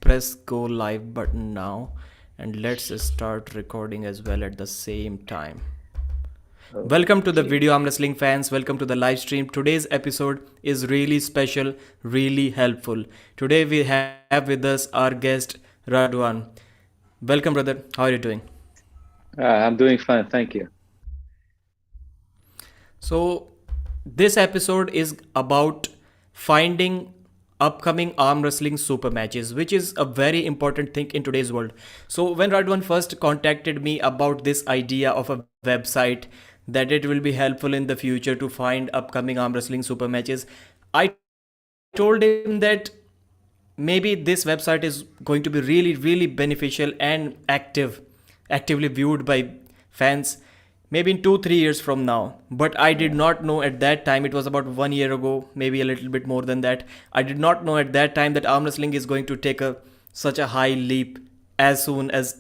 press go live button now and let's start recording as well at the same time. Welcome to the Okay. video arm wrestling fans. Welcome to the live stream. Today's episode is really special, really helpful. Today we have with us our guest Radwan. Welcome, brother. How are you doing? I'm doing fine, thank you. So, this episode is about finding upcoming arm wrestling super matches, which is a very important thing in today's world. So, when Radwan first contacted me about this idea of a website that it will be helpful in the future to find upcoming arm wrestling super matches, I told him that maybe this website is going to be really beneficial and actively viewed by fans maybe in 2 3 years from now. But I did Yeah. not know at that time, it was about 1 year ago, maybe a little bit more than that. I did not know at that time that arm wrestling is going to take a such a high leap as soon as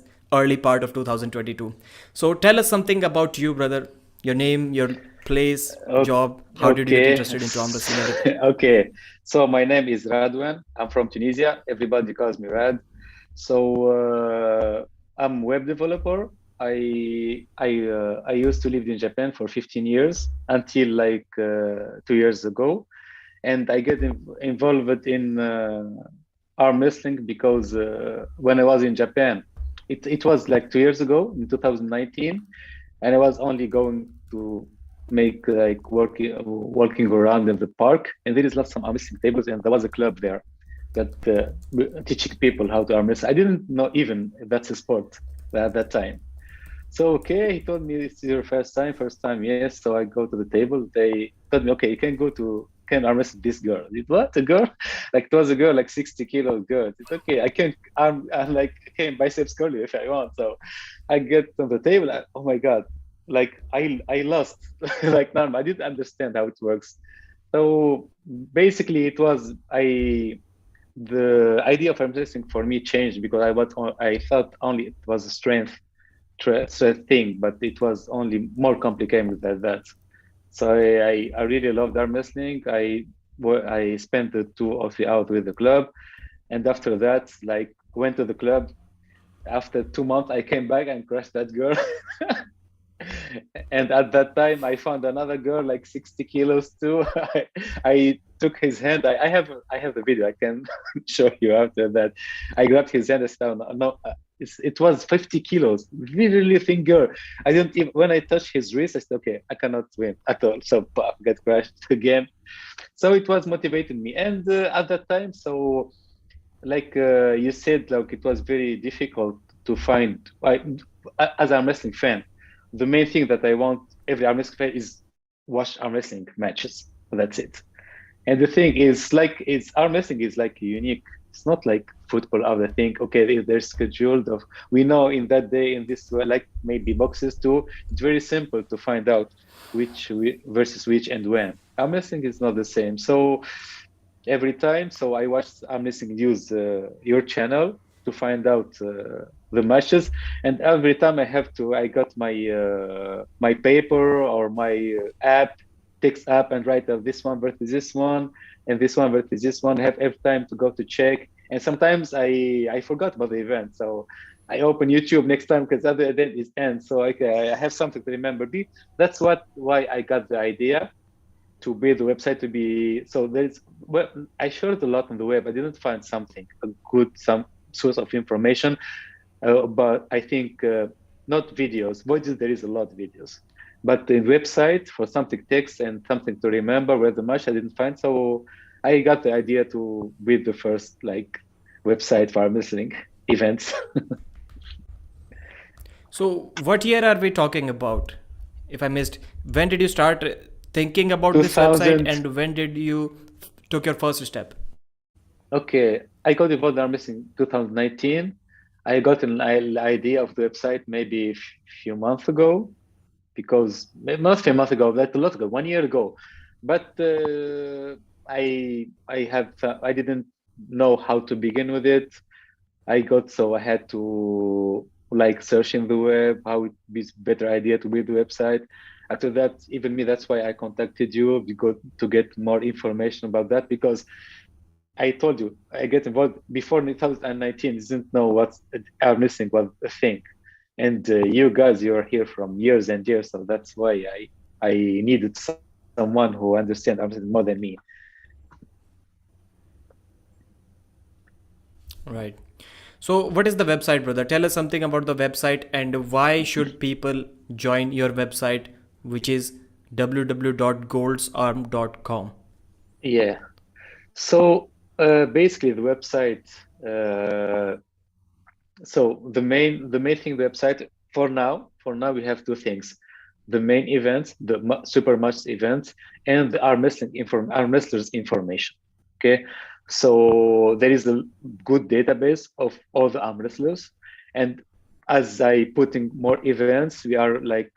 early part of 2022. So tell us something about you, brother. Your name, your place, O- job, how did you get Okay. interested into arm wrestling, everything. Okay. So my name is Radwan. I'm from Tunisia. Everybody calls me Rad. So I'm web developer. I used to live in Japan for 15 years until like 2 years ago, and I get involved in arm wrestling because when I was in Japan, it was like 2 years ago in 2019, and I was only going to make like walking around in the park, and there is lots of arm wrestling tables, and there was a club there that teaching people how to arm wrestle. I didn't know even that's a sport at that time. So okay, he told me it's your first time. First time, yes. So I go to the table. They told me, okay, you can go to can arm wrestle this girl. What, a girl? Like it was a girl, like 60 kilo girl. It's okay. I can I'm like I can biceps curl you if I want. So I get on the table. Oh my god! Like I lost. Like normal. I didn't understand how it works. So basically, it was I the idea of arm wrestling for me changed because I thought only it was a thing, but it was only more complicated than that. So I really loved arm wrestling. I spent the 2 or 3 hours with the club, and after that, like went to the club. After 2 months, I came back and crushed that girl. And at that time, I found another girl like 60 kilos too. I took his hand. I have the video. I can show you after that. I grabbed his hand and said, no, no, it was 50 kilos, really thin girl. I didn't even, when I touched his wrist, I said, okay, I cannot win at all. So get crushed again. So it was motivating me. And at that time, so like you said, like it was very difficult to find. As a wrestling fan, the main thing that I want every arm wrestling fan is watch arm wrestling matches. That's it. And the thing is, like, it's arm wrestling is like unique. It's not like football. Other thing, okay, they're scheduled. Of we know in that day in this like maybe boxes too. It's very simple to find out versus which and when. Arm wrestling is not the same. So every time. So I watched. I'm listening use your channel to find out the matches, and every time I got my paper or my app, text app, and write this one versus this one, and this one versus this one. I have every time to go to check, and sometimes I forgot about the event, so. I open YouTube next time because other event is end. So okay, I have something to remember. That's why I got the idea to build the website to be so there's well I shared a lot on the web. I didn't find something a good some source of information, but I think not videos. Voices there is a lot of videos, but the website for something text and something to remember where the match I didn't find. So I got the idea to build the first like website for listening events. So, what year are we talking about? If I missed, when did you start thinking about this website 2000. and when did you took your first step? Okay, I got involved in Armis in 2019. I got an idea of the website maybe a few months ago, because not a few months ago, like a lot ago, 1 year ago. But I didn't know how to begin with it. I had to like search in the web how it be better idea to build the website. After that, even me, that's why I contacted you because to get more information about that, because I told you, I get involved before 2019. Didn't know what arm wrestling was a thing, and you guys, you are here from years and years, so that's why I needed someone who understands arm wrestling more than me. Right. So, what is the website, brother? Tell us something about the website and why should people join your website, which is www.goldsarm.com. Yeah. So basically, the website. Uh, so the main thing website for now we have two things: the main events, the super match events, and the arm wrestlers information. Okay, so there is a good database of all the arm wrestlers, and as I putting more events, we are like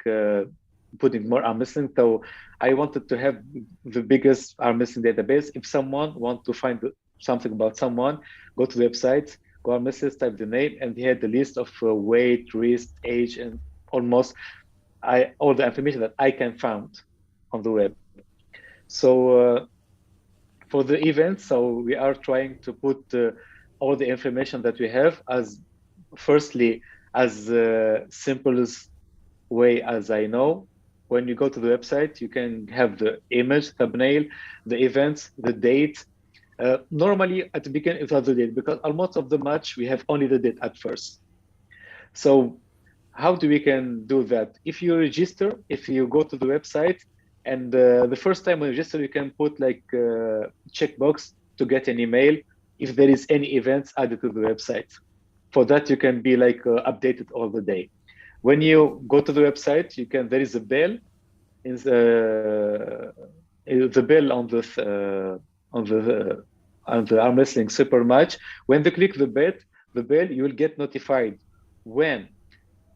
putting more arm wrestling. So I wanted to have the biggest arm wrestling database. If someone want to find something about someone, go to the website, go on message, type the name, and he had the list of weight, wrist, age, and almost I all the information that I can found on the web. So for the event, so we are trying to put all the information that we have as firstly as simplest way as I know. When you go to the website, you can have the image, thumbnail, the events, the date. Normally at the beginning it was the date because almost of the match we have only the date at first. So how do we can do that? If you register, if you go to the website, and the first time you register, you can put like checkbox to get an email if there is any events added to the website. For that, you can be like updated all the day. When you go to the website, you can there is a bell in the bell on the arm wrestling super match. When they click the bell, you will get notified when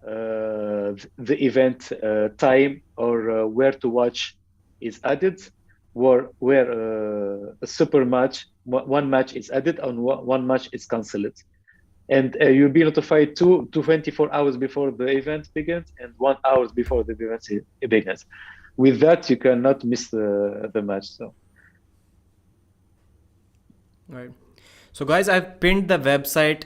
the event time or where to watch is added, where a super match, one match is added and one match is cancelled. And you'll be notified 24 hours before the event begins and 1 hour before the event begins. With that, you cannot miss the match. So Right. So, guys, I've pinned the website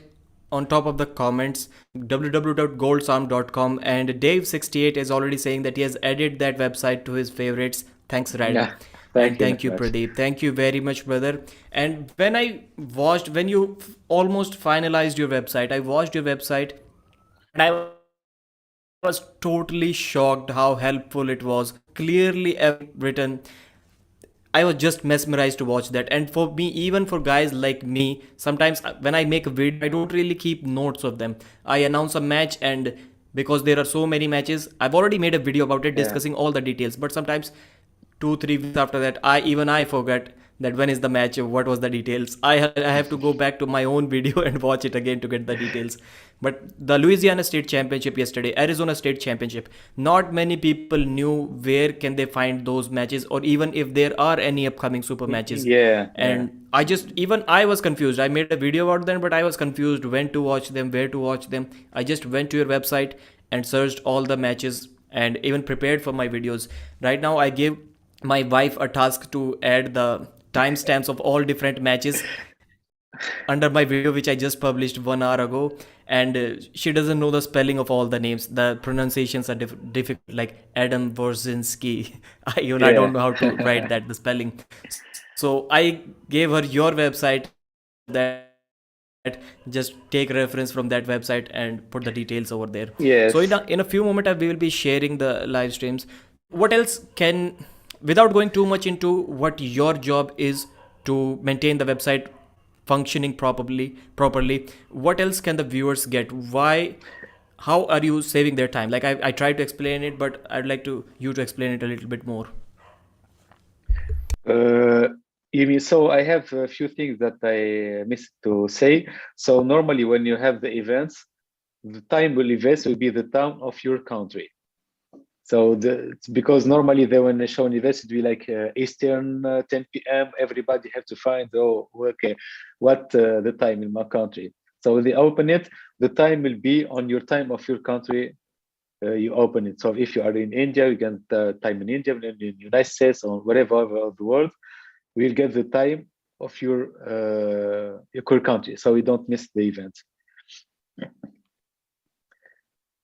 on top of the comments, www.goldsarm.com, and Dave68 is already saying that he has added that website to his favorites. Thanks, Rad. yeah, And thank you thank very you, much. Pradeep. Thank you very much, brother. And when you almost finalized your website, I watched your website and I was totally shocked how helpful it was. Clearly, everything written. I was just mesmerized to watch that. And for me, even for guys like me, sometimes when I make a video, I don't really keep notes of them. I announce a match, and because there are so many matches, I've already made a video about it Yeah, discussing all the details. But sometimes 2 3 weeks after that, I forget that when is the match, what was the details. I have to go back to my own video and watch it again to get the details. But the Louisiana State Championship yesterday, Arizona State Championship, not many people knew where can they find those matches, or even if there are any upcoming super matches. yeah, yeah. And I was confused. I made a video about them, but I was confused when to watch them, where to watch them. I just went to your website and searched all the matches and even prepared for my videos. Right now I gave my wife a task to add the timestamps of all different matches under my video which I just published 1 hour ago, and she doesn't know the spelling of all the names. The pronunciations are difficult, like Adam Worzinski. I don't Yeah. know how to write that, the spelling. So I gave her your website so that just take reference from that website and put the details over there. So in a few moment we will Yes. be sharing the live streams. So what else can, without going too much into what your job is to maintain the website functioning properly, what else can the viewers get? Why, how are you saving their time? Like I tried to explain it, but I'd like to you to explain it a little bit more. Uh, you mean so? I have a few things that I missed to say. So normally, when you have the events, the time will events will be the time of your country. So it's because normally they when they show an event, it will be like Eastern 10 p.m. Everybody have to find okay, what the time in my country. So when they open it, the time will be on your time of your country. You open it. So if you are in India, you can time in India, in the United States, or wherever of the world, we'll get the time. your core country, so you don't miss the event.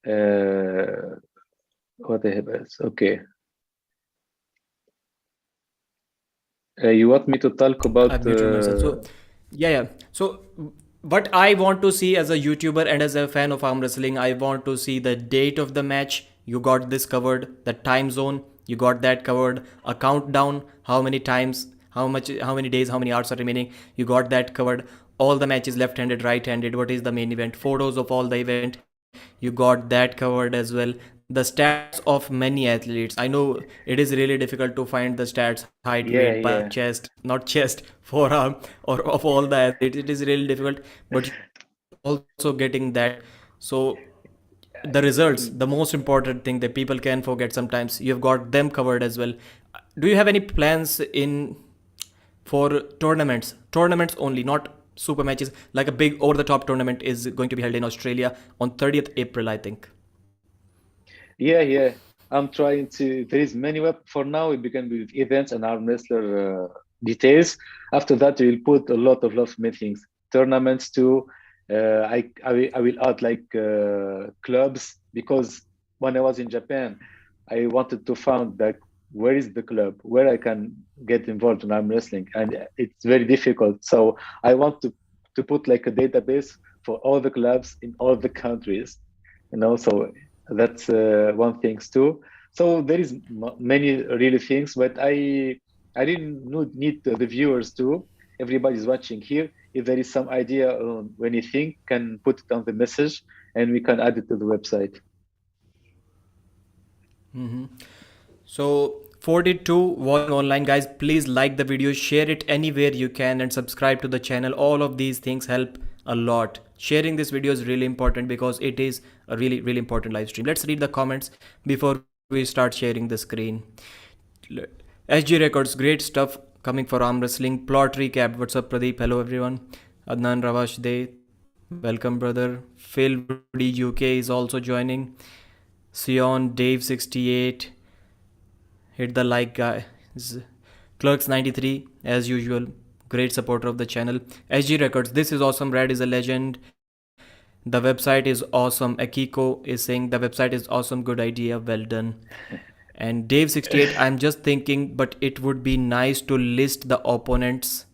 Uh, what I have else? Okay, you want me to talk I've about? muted myself. So, yeah, yeah. So, what I want to see as a YouTuber and as a fan of arm wrestling, I want to see the date of the match. You got this covered. The time zone, you got that covered. A countdown, how many times, how much, how many days, how many hours are remaining. You got that covered. All the matches, left-handed, right-handed. What is the main event? Photos of all the event. You got that covered as well. The stats of many athletes. I know it is really difficult to find the stats: height, weight, back, Yeah, chest, yeah. not chest, forearm, or of all the athletes. It is really difficult, but you're also getting that. So the results, the most important thing that people can forget sometimes, you've got them covered as well. Do you have any plans in for tournaments only, not super matches? Like a big over the top tournament is going to be held in Australia on 30th April, I think. Yeah, yeah. I'm trying to. There is many web for now. We begin with events and arm wrestler details. After that, we'll put a lot of meetings, tournaments too. I will add like clubs, because when I was in Japan, I wanted to find that where is the club where I can get involved in arm wrestling, and it's very difficult. So I want to put like a database for all the clubs in all the countries. So that's one things too. So there is many really things, but I didn't need the viewers too. Everybody's watching here. If there is some idea on when you think, can put it on the message, and we can add it to the website. So, 42 watching online, guys, please like the video, share it anywhere you can, and subscribe to the channel. All of these things help a lot. Sharing this video is really important because it is a really, really important live stream. Let's read the comments before we start sharing the screen. SG Records, great stuff coming for arm wrestling. Plot recap. What's up, Pradeep? Hello, everyone. Adnan Ravash De, welcome, brother. Phil Woody UK is also joining. Sion Dave 68, hit the like, guys. Clerks 93, as usual, great supporter of the channel. SG Records, this is awesome. Red is a legend. The website is awesome. Akiko is saying the website is awesome. Good idea. Well done. And Dave 68, I'm just thinking, but it would be nice to list the opponents'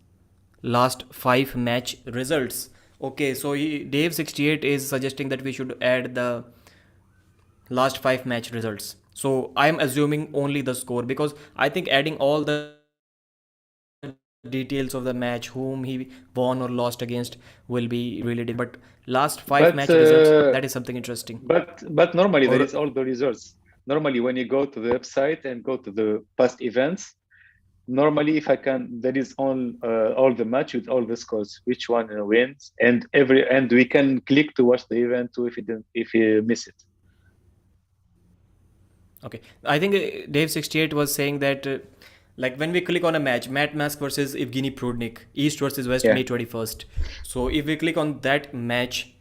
last 5 match results. Okay, so Dave 68 is suggesting that we should add the last 5 match results. So I'm assuming only the score, because I think adding all the details of the match, whom he won or lost against, will be really difficult. But last 5 match results, that is But something interesting. but normally Or there is all the results. Normally, when you go to the website and go to the past events, normally if I can, there is all the match with all the scores, which one wins, and we can click to watch the event too if you miss it. okay, I think Dave 68 was saying that like when we click on a match, Matt Mask versus Evgeny Prudnik, East versus West, Yeah. May 21st. So if we click on that match,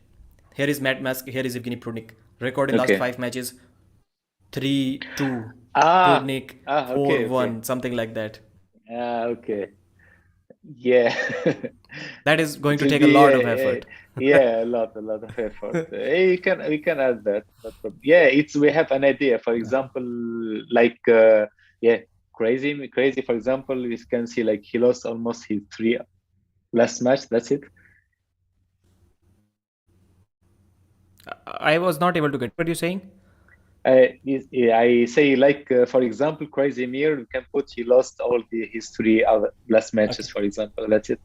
here is Matt Mask, here is Evgeny Prudnik. Record in last Okay. 5 matches: 3-2, Ah. Prudnik Ah. Okay. 4-1, Okay. something like that. Ah. Okay. Yeah. That is going It to will take a be lot of effort. yeah, a lot of effort. We can add that. No problem. Yeah, it's we have an idea. For example, like yeah, crazy. For example, we can see like he lost almost his three last match. That's it. I was not able to get what you're saying. I say like for example, Crazy Mir. We can put he lost all his three other last matches. Okay. For example, that's it.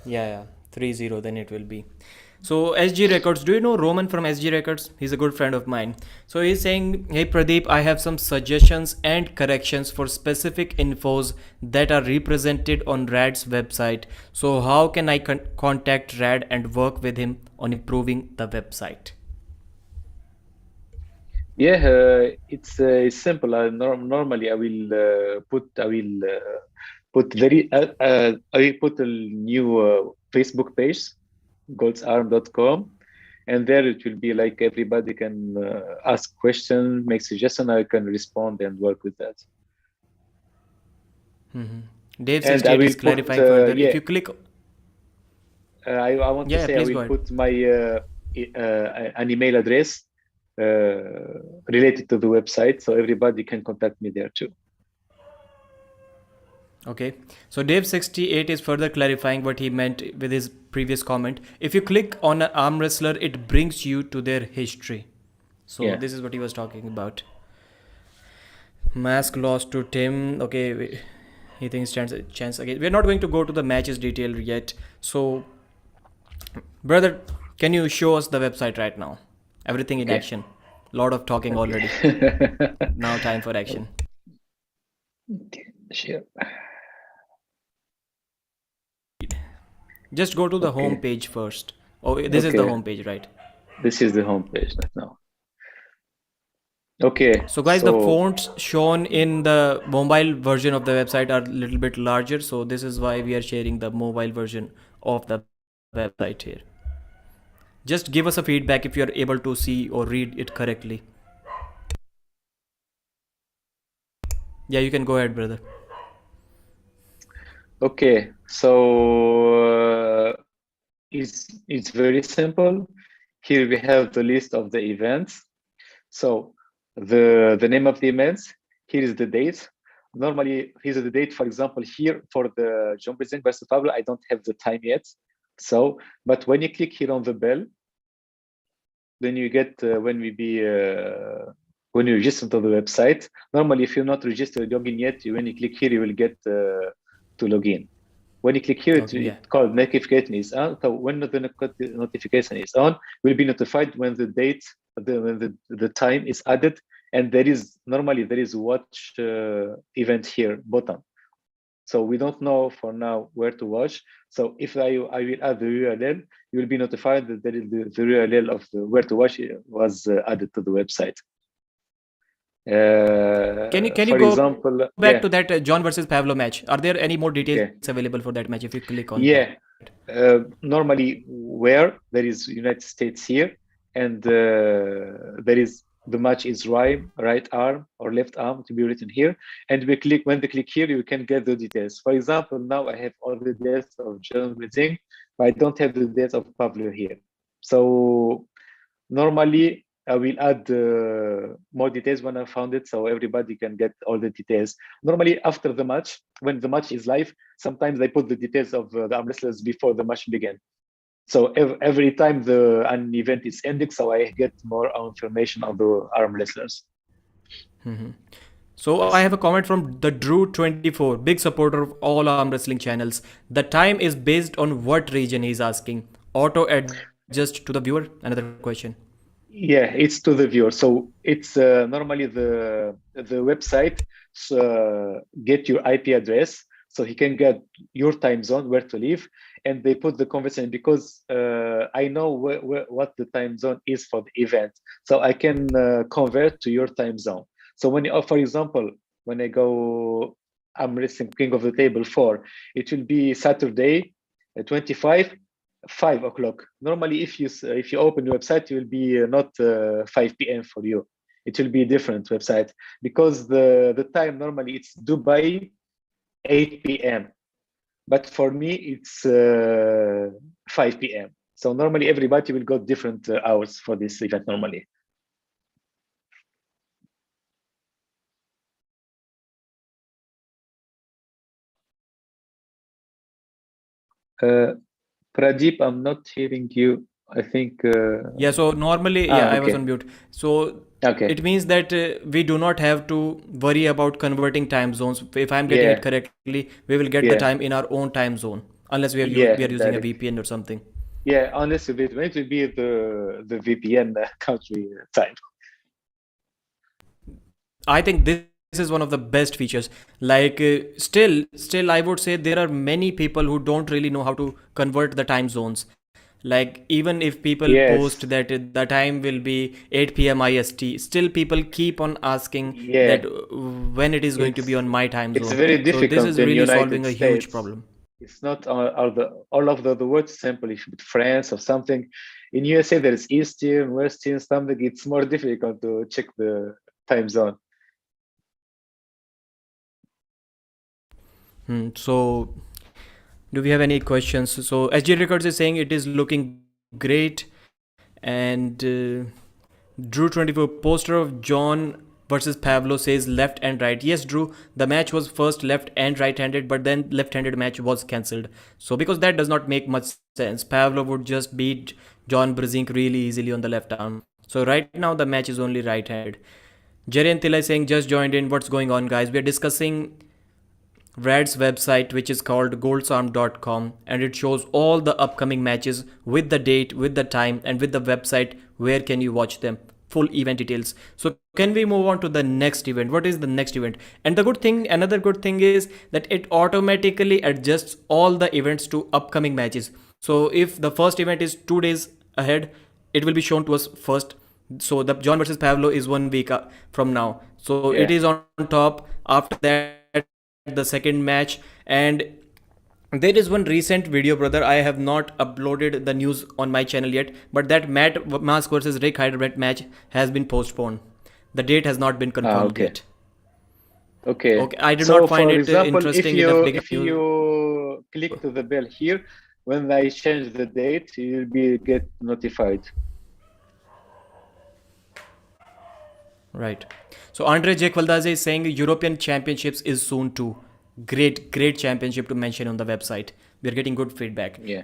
Yeah, 3-0, then it will be. So SG Records, do you know Roman from SG Records? He's a good friend of mine. So he's saying, "Hey Pradeep, I have some suggestions and corrections for specific infos that are represented on Rad's website. So how can I contact Rad and work with him on improving the website?" Yeah, it's simple. Normally, I will put a new Facebook page, goldsarm.com, and there it will be like everybody can ask questions, make suggestions. I can respond and work with that. And I 68 will is put clarifying further. If yeah. you click, I want to yeah, say I please will go ahead. put my an email address related to the website, so everybody can contact me there too. Okay, so Dave 68 is further clarifying what he meant with his previous comment. If you click on an arm wrestler, it brings you to their history. So Yeah. this is what he was talking about. Mask lost to Tim. Okay, he thinks stands a chance again. We're not going to go to the matches detail yet. So, brother, can you show us the website right now? Everything in Okay. action. Lot of talking Okay. already. Now time for action. Okay. Sure. Just go to the home Okay. page first. Oh, this is the Okay. home page, right? This is the home page right now. Okay. So guys, the So fonts shown in the mobile version of the website are a little bit larger. So this is why we are sharing the mobile version of the website here. Just give us a feedback if you are able to see or read it correctly. Yeah, you can go ahead, brother. okay. So it's very simple. Here we have the list of the events. So the name of the events, here is the date. Normally, here's the date, for example, here for the John Brzenk versus Pavlo, I don't have the time yet. So, but when you click here on the bell, then you get when you register to the website. Normally, if you're not registered login yet, when you click here, you will get to login. When you click here, Okay, yeah. it's called notification is on. So when the notification is on, we'll be notified when the date, when the time is added, and normally there is watch event here bottom. So we don't know for now where to watch. So if I will add the URL, you will be notified that there is the URL of the where to watch was added to the website. Can you For go back to example, that yeah, John versus Pavlo match? Are there any more details okay, available for that match if you click on that? yeah. Normally, where there is United States here, and there is the match is right arm or left arm to be written here, and we click when they click here, you can get the details. For example, now I have all the details of John Brzenk, but I don't have the details of Pavlo here. So normally, I will add more details when I found it, so everybody can get all the details. Normally, after the match, when the match is live, sometimes I put the details of the arm wrestlers before the match begin. So every time an event is ending, so I get more information on the arm wrestlers. So I have a comment from the Drew24, big supporter of all arm wrestling channels. The time is based on what region he's asking. Auto adjust to the viewer? Another question. Yeah, it's to the viewer. So it's normally the website get your IP address, so he can get your time zone where to live, and they put the conversation because I know what the time zone is for the event, so I can convert to your time zone. So when you, for example, when I go, I'm wrestling King of the Table 4, it will be Saturday, 25. 5 o'clock. Normally, if you open your website, it will be not 5 p.m. for you. It will be a different website because the time normally it's Dubai 8 p.m. But for me it's 5 p.m. So normally everybody will go different hours for this event normally. Uh, Pradeep, I'm not hearing you. I think. Yeah, so normally, yeah, I was Okay. on mute. So Okay. it means that we do not have to worry about converting time zones. If I'm getting it Yeah. correctly, we will get the time Yeah. in our own time zone, unless we are Yeah. using a Direct. VPN or something. Yeah. Unless it will be the VPN country time. I think this is one of the best features. Like still I would say there are many people who don't really know how to convert the time zones. Like even if people post Yes. that the time will be 8 p.m. IST, still people keep on asking that Yeah. when it is going to be It's on my time it's zone. very So this difficult is in really United solving a huge States. problem. It's not all of the words simple. If it's France or something, in USA there is Eastern, Western, something. It's more difficult to check the time zone. So, do we have any questions? So, SG Records is saying it is looking great, and Drew24 poster of John versus Pavlo says left and right. Yes, Drew, the match was first left and right handed, but then left handed match was cancelled. So, because that does not make much sense, Pavlo would just beat John Brzenk really easily on the left arm. So, right now the match is only right handed. Jerry and Tila saying just joined in. What's going on, guys? We are discussing Rad's website, which is called goldsarm.com, and it shows all the upcoming matches with the date, with the time, and with the website where can you watch them. Full event details. So can we move on to the next event? What is the next event? And the good thing, another good thing is that it automatically adjusts all the events to upcoming matches. So if the first event is 2 days ahead, it will be shown to us first. So the John versus Pavlo is 1 week from now. So it Yeah. is on top. After that, the second match, and there is one recent video, brother. I have not uploaded the news on my channel yet, but that Matt Mask versus Rick Hyderbrett match has been postponed. The date has not been confirmed Okay. yet. Okay. Okay, I did not So find for it example, if interesting enough you because if you click to the bell here, when I change the date, you'll be get notified. right. So Andre Jake Valdez is saying European Championships is soon too. Great championship to mention on the website. We are getting good feedback. Yeah.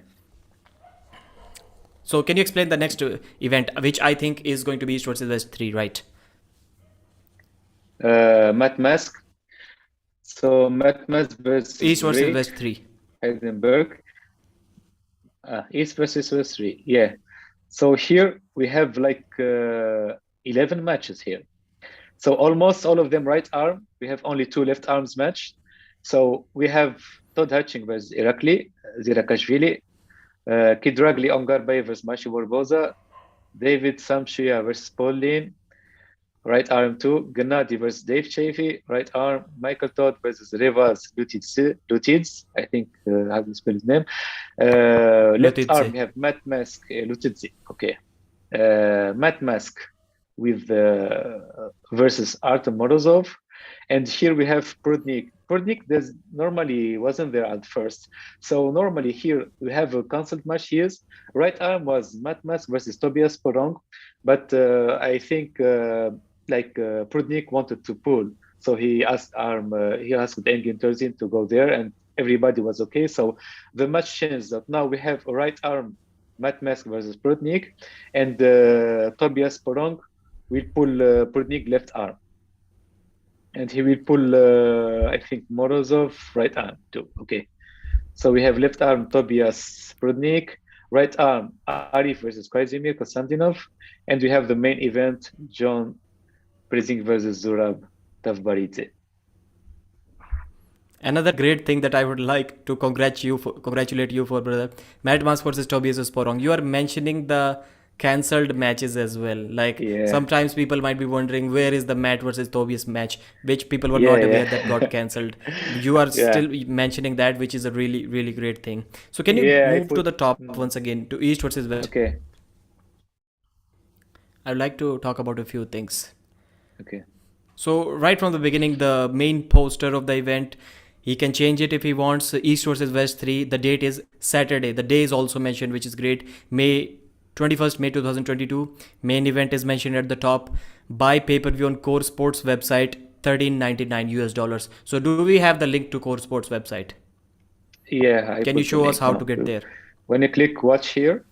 So can you explain the next event, which I think is going to be East versus West 3, right? Matt Mask. So Matt Mask East versus versus Rick West 3. Heidenberg. East versus West 3. Yeah. So here we have like 11 matches here. So almost all of them right arm. We have only 2 left arms match. So we have Todd Hatching versus Irakli, Zirakashvili, Kid Ragli Ongar versus Mashi Barboza, David Samshuya versus Pauline, right arm 2, Gennady versus Dave Chafee, right arm, Michael Todd versus Revaz Lutids, I think how to spell his name. Left arm, Lutidze. we have Matt Mask, Lutidze, okay. Matt Mask with versus Artem Morozov. And here we have Prudnik. Prudnik normally wasn't there at first. So normally here we have a cancelled match here. Right arm was Matt Mask versus Tobias Porong. But I think Prudnik wanted to pull. So he asked Engin Terzin to go there and everybody was okay. So the match changed that now we have a right arm Matt Mask versus Prudnik, and Tobias Porong will pull Prudnik left arm. And he will pull, I think, Morozov right arm too. Okay. So we have left arm Tobias Prudnik, right arm Arif versus Kazimir Konstantinov, and we have the main event John Brzenk versus Zurab Tavbaridze. Another great thing that I would like to congratulate you for, brother. Matt Mask versus Tobias Sporong. You are mentioning the cancelled matches as well. Like Yeah. sometimes people might be wondering where is the Matt versus Tobias match, which people were Yeah, not aware that got yeah. cancelled. You are Yeah. still mentioning that, which is a really great thing. So can you Yeah, I move to put the top once again to East versus West? okay. I'd like to talk about a few things. Okay. So right from the beginning, the main poster of the event, he can change it if he wants. East versus West 3. The date is Saturday. The day is also mentioned, which is great. May 21st, May 2022. Main event is mentioned at the top. Buy pay-per-view on Core Sports website, $13.99. So do we have the link to Core Sports website? Yeah, I Can you put the show us link how to now get too. there? When you click watch here,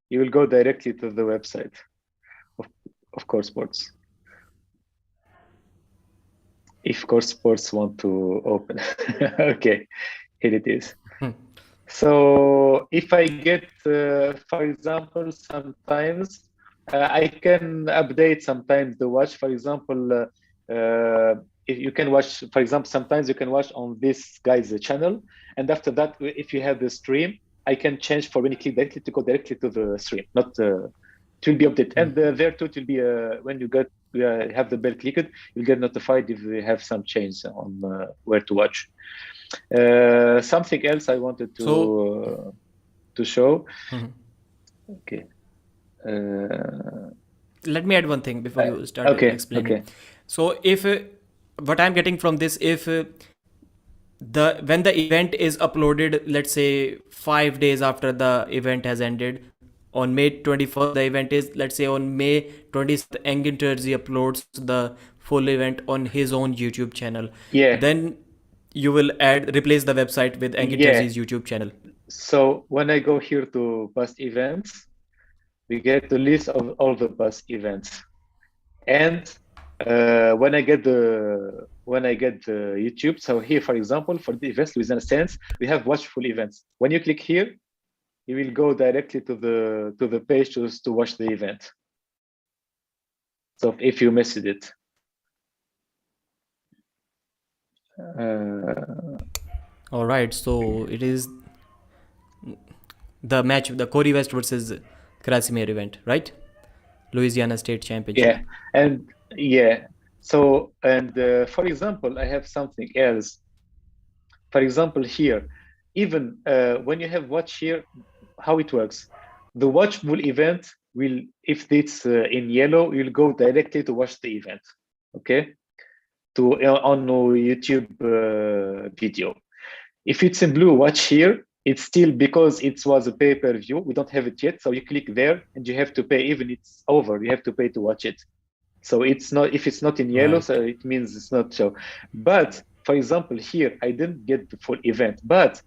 you will go directly to the website of, of Core Sports. If Core Sports want to open. Okay, here it is. So if I get, for example, sometimes I can update sometimes the watch. For example, if you can watch, for example, sometimes you can watch on this guy's channel, and after that, if you have the stream, I can change for when you click directly to go directly to the stream, not it will be updated. And there too, it will be when you get have the bell clicked, you'll get notified if we have some change on where to watch. Something else I wanted to show. Okay. Let me add one thing before you start Okay. explaining. Okay. So if what I'm getting from this, if when the event is uploaded, let's say 5 days after the event has ended, on May 21st, the event is, let's say on May 27th, Engin Terzi uploads the full event on his own YouTube channel. Yeah, Then you will replace the website with Engin yeah. Terzi's YouTube channel. So when I go here to past events, we get the list of all the past events. And when I get the YouTube, so here, for example, for the events within a sense, we have watch full events. When you click here, you will go directly to the page to watch the event. So if you missed it. All right, so it is the match, the Corey West versus Krasimir event, right? Louisiana State Championship. Yeah, and yeah. So, and for example, I have something else. For example, here, even when you have watch here, how it works, the watchable event will, if it's in yellow, you'll go directly to watch the event, okay, to on YouTube video. If it's in blue, watch here. It's still because it was a pay-per-view. We don't have it yet, so you click there and you have to pay. Even it's over, you have to pay to watch it. So it's not, if it's not in yellow, Right. so it means it's not so. But for example, here I didn't get the full event. But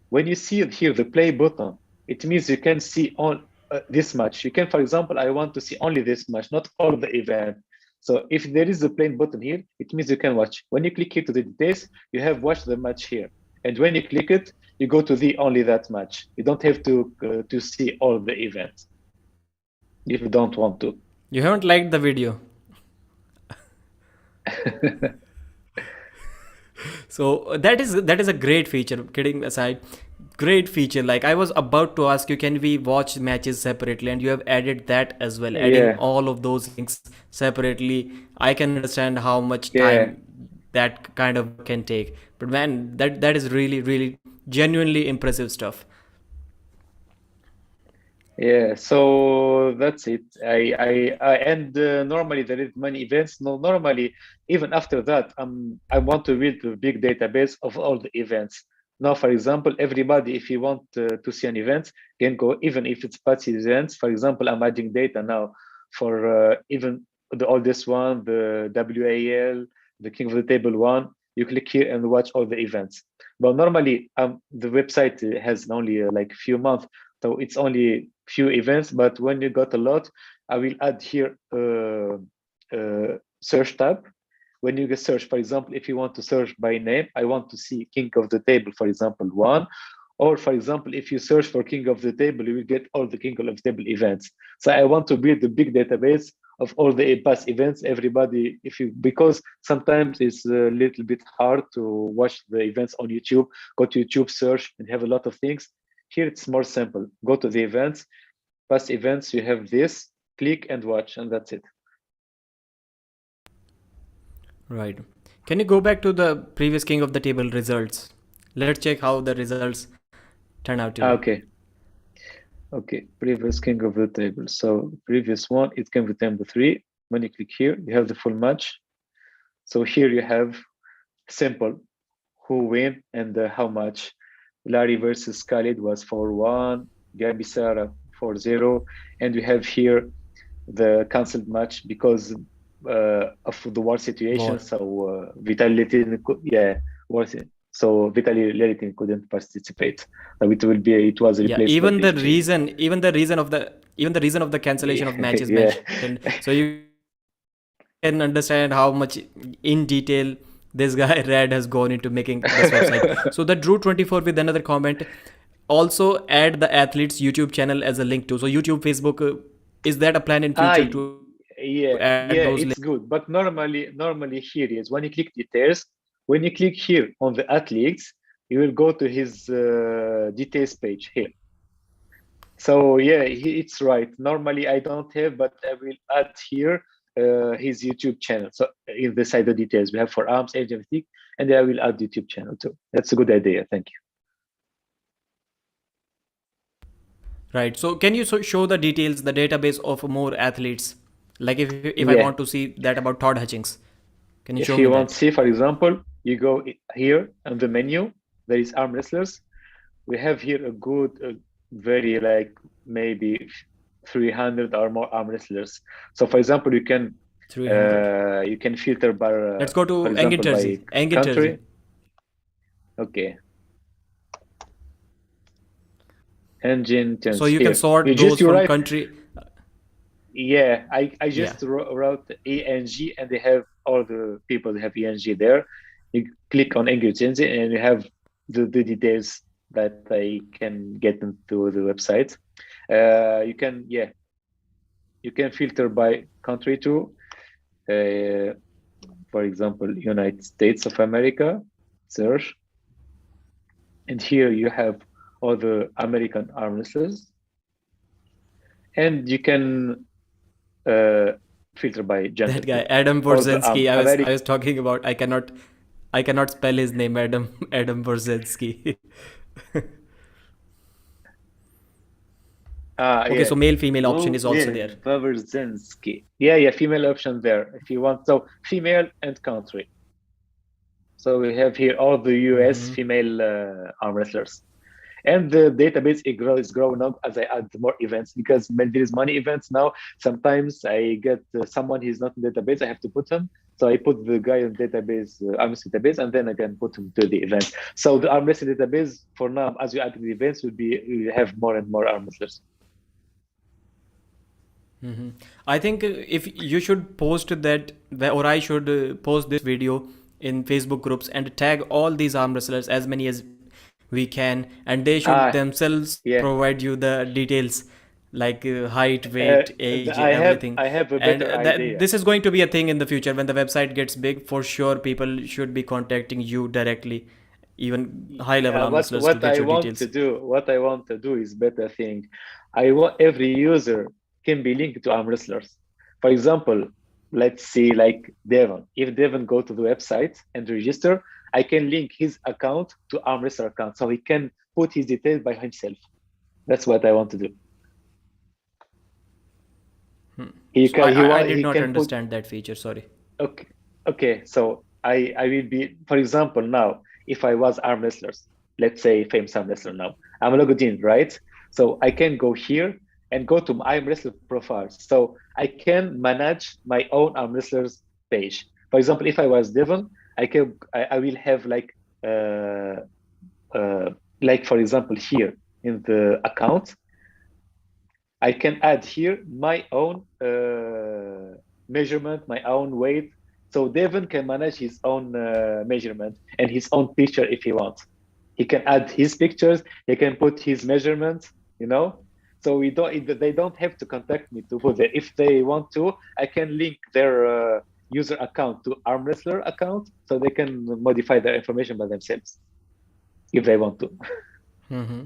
when you see here the play button, it means you can see on this much. You can, for example, I want to see only this much, not all the event. So if there is a plain button here, it means you can watch. When you click here to the details, you have watched the match here. And when you click it, you go to the only that match. You don't have to see all the events if you don't want to. You haven't liked the video. So that is a great feature. Kidding aside, great feature. Like I was about to ask you, can we watch matches separately? And you have added that as well, adding Yeah, all of those links separately. I can understand how much yeah. time that kind of can take. But man, that is really really genuinely impressive stuff. Yeah, so that's it. And normally there is many events. No, normally even after that, I want to build a big database of all the events. Now, for example, everybody, if you want to see an event, can go even if it's party events. For example, I'm adding data now for even the oldest one, the WAL, the King of the Table one. You click here and watch all the events. But normally, the website has only like few months, so it's only few events. But when you got a lot, I will add here search tab. When you get search, for example, if you want to search by name, I want to see King of the Table, for example, one. Or for example, if you search for King of the Table, you will get all the King of the Table events. So I want to build a big database of all the past events. Everybody, if you, because sometimes it's a little bit hard to watch the events on YouTube, go to YouTube, search, and have a lot of things. Here it's more simple. Go to the events, past events, you have this, click and watch, and that's it. Right. Can you go back to the previous King of the Table results? Let's check how the results turn out to be. Okay. Okay, previous King of the Table. So previous one, it came with number 3. When you click here, you have the full match. So here you have simple, who win and how much. Larry versus Khalid was 4-1, Gabi Sara 4-0, and we have here the cancelled match because of the war situation. War. So Vitaly Letin, yeah, war. So Vitaly Letin couldn't participate. So it was Yeah, replaced by BG. even the reason of the cancellation of match is Yeah, mentioned. So you can understand how much in detail this guy Rad has gone into making this website. So the Drew24 with another comment, also add the athlete's YouTube channel as a link to. So YouTube, Facebook, is that a plan in ah, future to add yeah, those links? it's good. But normally here is when you click details, when you click here on the athletes, you will go to his details page here. So yeah, it's right. Normally I don't have, but I will add here his YouTube channel. So in the side of details, we have for arms, age, everything, and I will add YouTube channel too. That's a good idea. Thank you. Right. So can you show the details, the database of more athletes? Like if I Yeah, want to see that about Todd Hutchings, can you if show me you want that? to see, for example, You go here on the menu. There is arm wrestlers. We have here a good, very like maybe 300 or more arm wrestlers. So for example, 300. you can filter by Let's go for to example by Engin country. Terzi. Okay, engine So turns you can here. sort those You from write. country. Yeah, I Yeah. just wrote ENG and they have all the people that have ENG there. You click on engine and you have the details that I can get into the website. You can, yeah, you can filter by country too. Uh, for example, United States of America, search, and here you have all the American arm wrestlers, and you can uh, filter by gender That guy too. Adam All the Borzensky. I American. was talking about. I cannot spell his name. Adam Borzensky. Ah, Okay, yeah. so male female option Well, is also yeah, there. Brzenk. Yeah, female option there if you want. So female and country. So we have here all the US Hmm. female arm wrestlers. And the database is growing up as I add more events because when there is many events now, sometimes I get someone who's not in database, I have to put him. So I put the guy in database, arms database, and then I can put him to the event. So the arm wrestling database for now, as you add the events, we have more and more arm wrestlers. Hmm. I think if you should post that, or I should post this video in Facebook groups and tag all these arm wrestlers, as many as we can, and they should Ah, themselves yeah. provide you the details like height, weight, age, everything. I have a And better that idea. this is going to be a thing in the future when the website gets big. For sure, people should be contacting you directly, even high level arm wrestlers, to get your details. What I want to do is better thing. I want every user can be linked to arm wrestlers. For example, let's see like Devon. If Devon go to the website and register, I can link his account to arm wrestler account, so he can put his details by himself. That's what I want to do. So I did He not can put. understand that feature. Sorry. Okay, okay. So I will be, for example, now if I was arm wrestlers, let's say famous arm wrestler now, I'm logged in, right? So I can go here and go to my arm wrestler profile. So I can manage my own arm wrestlers page. For example, if I was Devon, I will have uh, like for example here in the account, I can add here my own measurement, my own weight. So Devon can manage his own measurement and his own picture if he wants. He can add his pictures. He can put his measurements. You know, so they don't have to contact me to put it. If they want to, I can link their user account to arm wrestler account, so they can modify their information by themselves if they want to. Mm-hmm.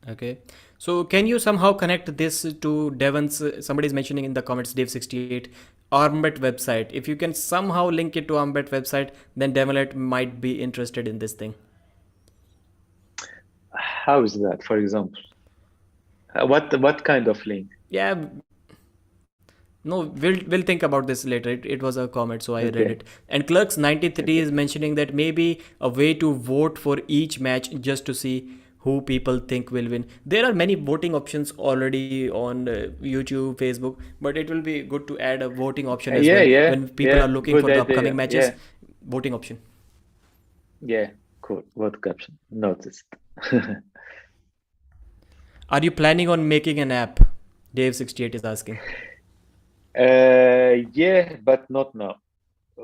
Okay. So can you somehow connect this to Devon's? Somebody is mentioning in the comments, Dave68 Armbet website. If you can somehow link it to Armbet website, then Demolet might be interested in this thing. How is that, for example? What kind of link? Yeah. No, we'll think about this later. It was a comment, so I read Okay, it. And Clerks 93 okay. is mentioning that maybe a way to vote for each match just to see who people think will win. There are many voting options already on YouTube, Facebook, but it will be good to add a voting option as Yeah, well yeah, when people are yeah. looking Good for the upcoming idea. matches. Yeah, Voting option. yeah. Cool. What caption? Noticed. Are you planning on making an app? Dave68 is asking. Yeah, but not now.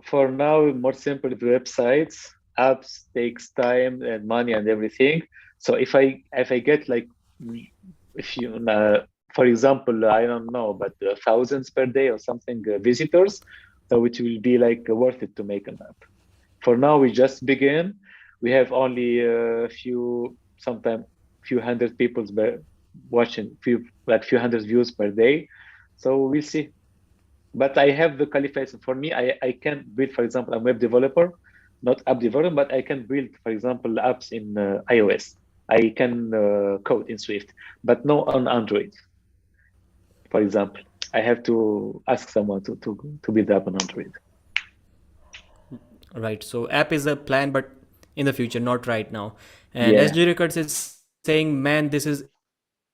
For now, more simple the websites. Apps takes time and money and everything. So if I get like if you for example, I don't know, but thousands per day or something visitors, so it will be like worth it to make an app. For now, we just begin. We have only a few, sometimes few hundred people watching, few hundred views per day. So we'll see. But I have the qualification. For me, I can build, for example, I'm web developer, not app developer, but I can build, for example, apps in iOS. I can code in Swift, but no on Android, for example. I have to ask someone to build up on Android. Right. So app is a plan, but in the future, not right now. And Yeah, SG Records is saying, man, this is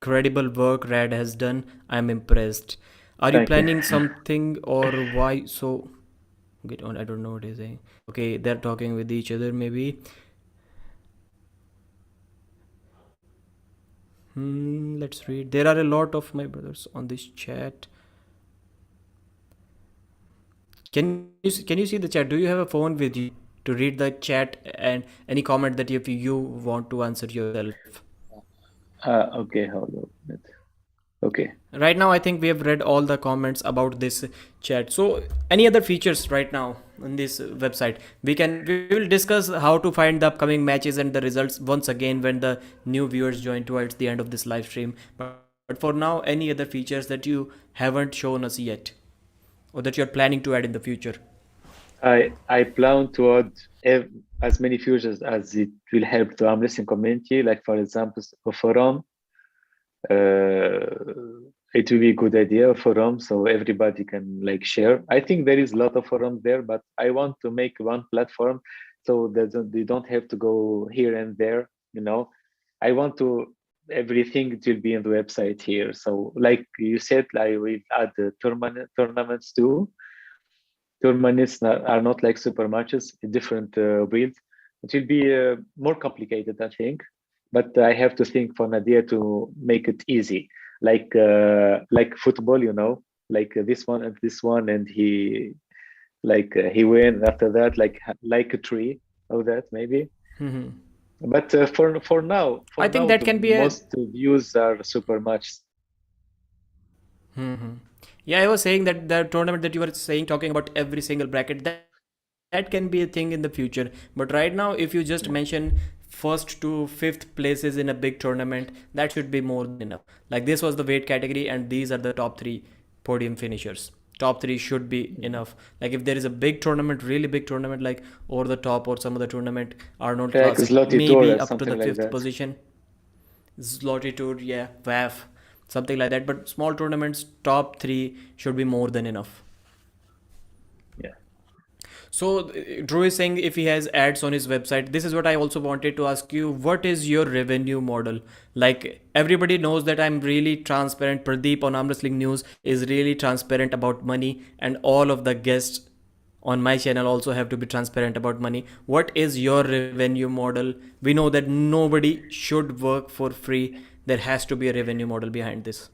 incredible work Rad has done. I'm impressed. Are you planning thank you. something or why so? Get on. I don't know what he's saying. Okay, they're talking with each other. Maybe. Let's read. There are a lot of my brothers on this chat. Can you see the chat? Do you have a phone with you to read the chat and any comment that if you want to answer yourself? Okay, hold on a minute. Okay. Right now, I think we have read all the comments about this chat. So, any other features right now on this website? We will discuss how to find the upcoming matches and the results once again when the new viewers join towards the end of this live stream. But for now, any other features that you haven't shown us yet, or that you're planning to add in the future? I plan to add as many features as it will help the arm wrestling community. Like for example, a forum. It will be a good idea, a forum, so everybody can like share. I think there is a lot of forums there, but I want to make one platform so that they don't have to go here and there. You know, I want to everything will be on the website here. So like you said, I will add the tournaments too. Tournaments are not like super matches, a different build. It will be more complicated, I think, but I have to think for an idea to make it easy, like football, like this one, and he win after that, like a tree, or that maybe. But for I think now, that the can be a. most views are super matches. Yeah, I was saying that the tournament that you were saying, talking about every single bracket, that can be a thing in the future. But right now, if you just mention first to fifth places in a big tournament, that should be more than enough. Like this was the weight category, and these are the top three podium finishers. Top three should be enough. Like if there is a big tournament, really big tournament, like over the top or some other tournament, Arnold Like Classic, Zloty Tour maybe or up to something the like fifth that. position. Zloty Tour, yeah, WAF, something like that. But small tournaments, top three should be more than enough. Yeah. So Drew is saying if he has ads on his website. This is what I also wanted to ask you. What is your revenue model? Like everybody knows that I'm really transparent. Pradeep on Arm Wrestling News is really transparent about money, and all of the guests on my channel also have to be transparent about money. What is your revenue model? We know that nobody should work for free. There has to be a revenue model behind this.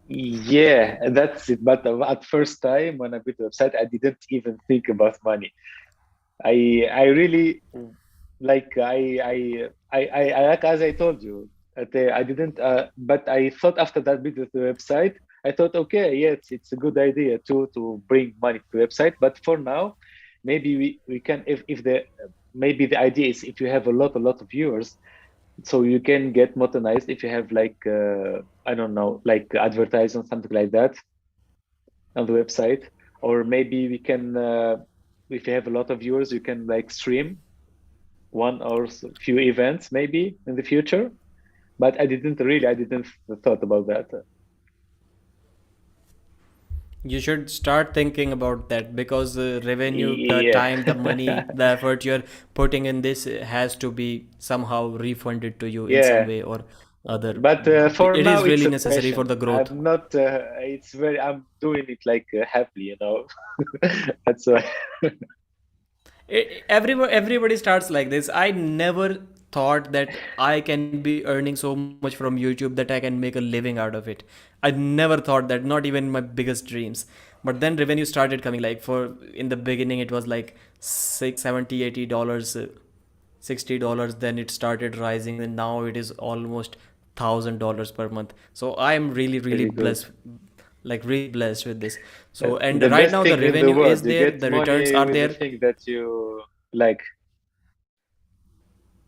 Yeah, that's it. But at first time when I built the website, I didn't even think about money. I really like I like as I told you that I didn't. But I thought after that built the website, I thought okay, yeah, it's a good idea to bring money to the website. But for now, maybe we can if the maybe the idea is if you have a lot of viewers, so you can get modernized if you have like I don't know, like advertising something like that on the website, or maybe we can if you have a lot of viewers, you can like stream one or few events maybe in the future. But I didn't thought about that. You should start thinking about that because the revenue, the Yeah. time, the money, the effort you're putting in this has to be somehow refunded to you in some Yeah, way or other. but for It now is it's really a necessary for passion. the growth. I'm not it's very I'm doing it like happily, that's why. Everybody starts like this. I never thought that I can be earning so much from YouTube that I can make a living out of it. I never thought that, not even in my biggest dreams. But then revenue started coming. Like for in the beginning it was like 6 70 $80, $60. Then it started rising and now it is almost $1,000 per month. So I am really really Really good. blessed, like really blessed with this. So and The right best now the thing in the revenue is world, you there, get the returns money are with the there. thing that you like.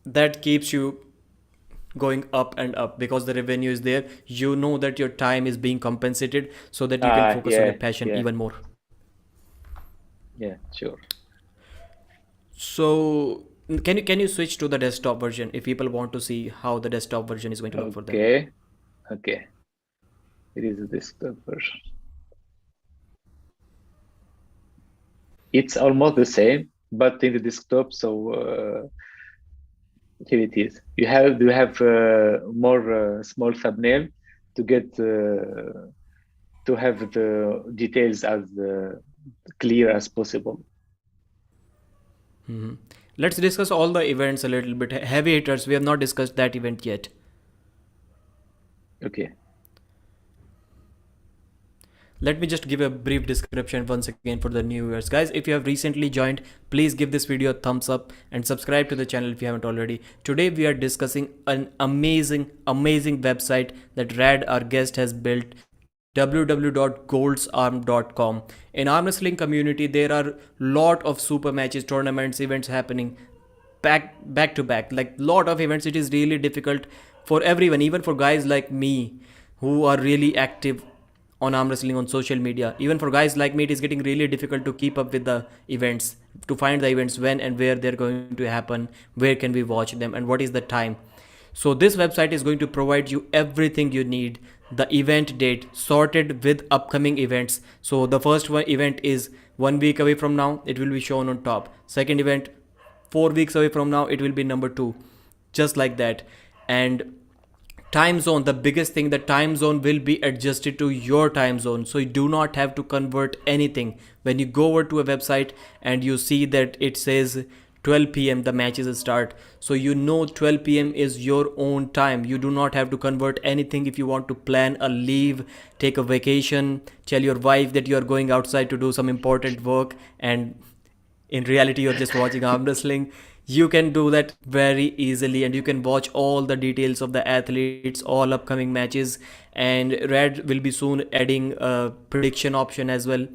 That keeps you going up and up because the revenue is there. You know that your time is being compensated so that you can focus on your Yeah, passion yeah, even more. yeah, sure. So can you switch to the desktop version if people want to see how the desktop version is going to look for them? Okay, okay. It is a desktop version. It's almost the same. but in the desktop. So here it is. You have more small thumbnail to get to have the details as clear as possible. Mhm. Let's discuss all the events a little bit. Heavy hitters, we have not discussed that event yet. Okay. Let me just give a brief description once again for the new viewers. Guys, if you have recently joined, please give this video a thumbs up and subscribe to the channel if you haven't already. Today we are discussing an amazing website that Rad, our guest, has built, www.goldsarm.com. In arm wrestling community, there are lot of super matches, tournaments, events happening back to back, like lot of events. It is really difficult for everyone, even for guys like me who are really active on arm wrestling on social media. Even for guys like me, it is getting really difficult to keep up with the events, to find the events when and where they're going to happen, where can we watch them, and what is the time. So this website is going to provide you everything you need. The event date sorted with upcoming events. So the first one event is 1 week away from now, it will be shown on top. Second event 4 weeks away from now, it will be number two, just like that. And time zone, the biggest thing, the time zone will be adjusted to your time zone, so you do not have to convert anything. When you go over to a website and you see that it says 12 p.m. the matches start, so you know 12 p.m. is your own time. You do not have to convert anything. If you want to plan a leave, take a vacation, tell your wife that you are going outside to do some important work, and in reality you're just watching arm wrestling, you can do that very easily, and you can watch all the details of the athletes, all upcoming matches. And Red will be soon adding a prediction option as well.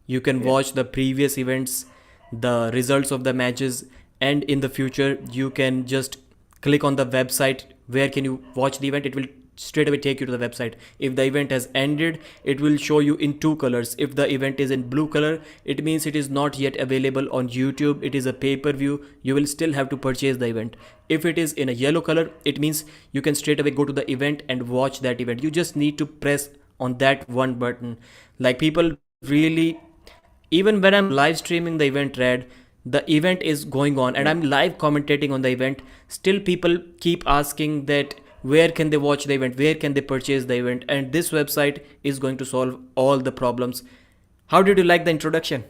You can Yeah. watch the previous events, the results of the matches, and in the future you can just click on the website. Where can you watch the event? It will straight away take you to the website. If the event has ended, it will show you in two colors. If the event is in blue color, it means it is not yet available on YouTube, it is a pay-per-view, you will still have to purchase the event. If it is in a yellow color, it means you can straight away go to the event and watch that event. You just need to press on that one button. Like, people really, even when I'm live streaming the event, Red, the event is going on and Yeah. I'm live commentating on the event, still people keep asking that where can they watch the event, where can they purchase the event, and this website is going to solve all the problems. How did you like the introduction?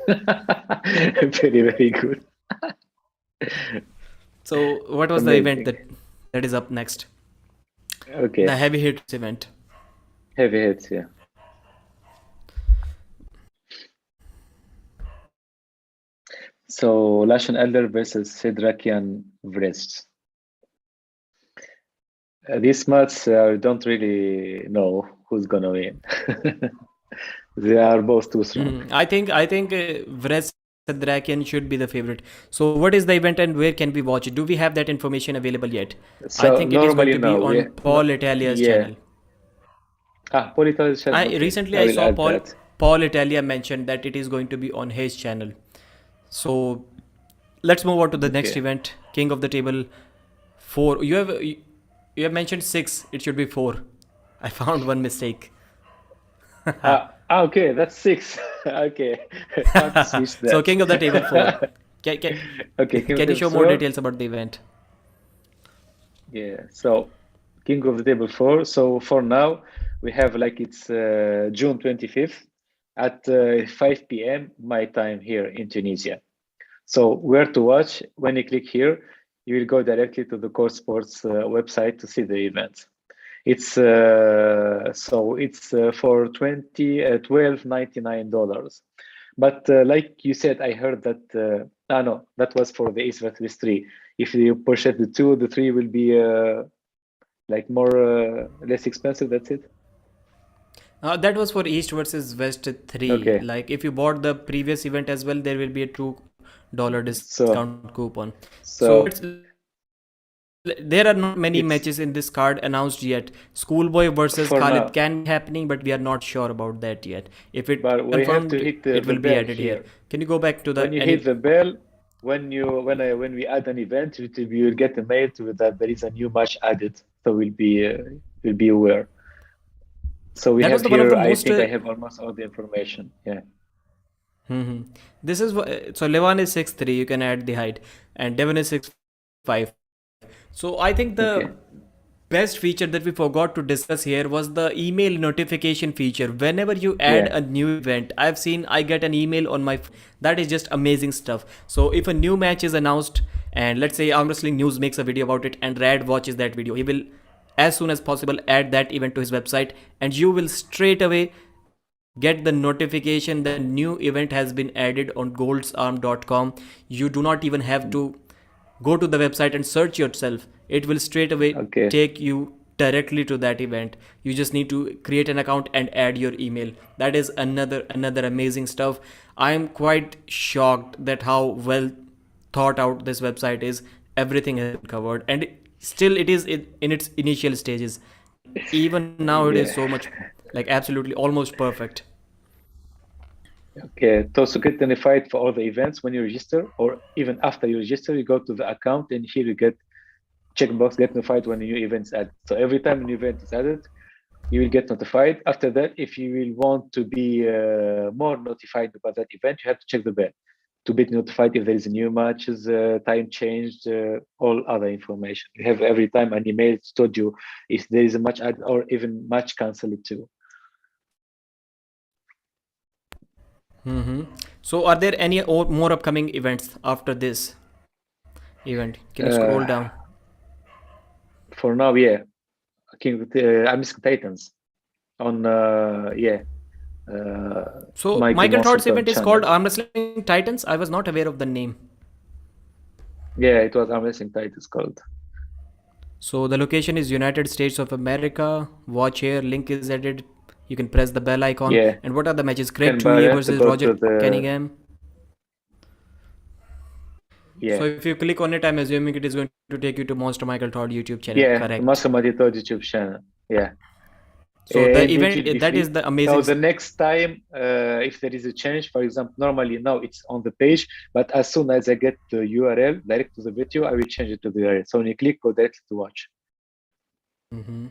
Very, very good. So what was the event Amazing. that is up next? The Okay. heavy hitters event. Heavy hits, yeah. So Lashon Elder versus Sedrakian Vrest. This match, I don't really know who's gonna win. They are both too strong. I think Vrez Sadrakian should be the favorite. So what is the event and where can we watch it? Do we have that information available yet? I So think it is going normally to be no, on we no, Paul Italia's yeah. channel. Political I channel. Okay, recently I I will saw add Paul that. Paul Italia mentioned that it is going to be on his channel. So let's move on to the next Okay. event, King of the Table 4. You have mentioned 6, it should be 4. I found one mistake. Okay, that's six. Okay, time to switch So that. King of the Table 4. Can, can, Okay, King of can the you Table show more 4. details about the event? Yeah, so King of the Table 4. So for now, we have like it's June 25th at 5 p.m. my time here in Tunisia. So where to watch? When you click here, you will go directly to the Core Sports website to see the event. It's for 12.99. But like you said, I heard that no, that was for the Ace versus 3. If you purchase the 2, the 3 will be like more less expensive. That's it. That was for East versus West 3. Okay. Like, if you bought the previous event as well, there will be a $2 discount So coupon. So so there are not many it's matches in this card announced yet. Schoolboy versus for Khalid now, can be happening, but we are not sure about that yet. If it but we have to confirmed, hit it the will be bell added here. here. Can you go back to When the you hit any? the bell, when we add an event, you will get a mail to that there is a new match added. So we'll be aware. So we That was have the one of here. the I most. think I have almost all the information. Yeah. Hmm. This is so Levan is 6'3". You can add the height, and Devon is 6'5". So I think the Okay. best feature that we forgot to discuss here was the email notification feature. Whenever you add a Yeah. new event, I've seen I get an email on my phone. That is just amazing stuff. So if a new match is announced, and let's say Arm Wrestling News makes a video about it, and Rad watches that video, he will as soon as possible add that event to his website, and you will straight away get the notification that a new event has been added on goldsarm.com. You do not even have to go to the website and search yourself. It will straight away Okay. take you directly to that event. You just need to create an account and add your email. That is another amazing stuff. I am quite shocked that how well thought out this website is. Everything has been covered, and still it is in its initial stages, and even now it is so Yeah. much, like, absolutely almost perfect. Okay. To also get notified for all the events when you register, or even after you register, you go to the account and here you get checkbox get notified when a new event's added. So every time a new event is added, you will get notified. After that, if you will want to be more notified about that event, you have to check the bell to be notified if there is a new matches, time changed, all other information. You have every time an email told you if there is a match added or even match cancelled too. Mm-hmm. So are there any more upcoming events after this event? Can you scroll Uh, down? for now, yeah, I'm missing Titans on So Michael Michael Todd's Monster event is called channel. Arm Wrestling Titans. I was not aware of the name. Yeah, it was Amazing Titans called. So the location is United States of America. Watch here. Link is added. You can press the bell icon. Yeah, And what are the matches? Craig can Tuier buy to versus go Roger to the Cunningham. So yeah. if you click on it, I'm assuming it is going to take you to Monster Michael Todd YouTube channel. Yeah, the Correct. Master Madito YouTube channel. Yeah. So the And it event, will be that is free. the Now, amazing. the next time, if there is a change, for example, normally now it's on the page, but as soon as I get the URL direct to the video, I will change it to the URL. So when you click, go directly to watch. Mhm.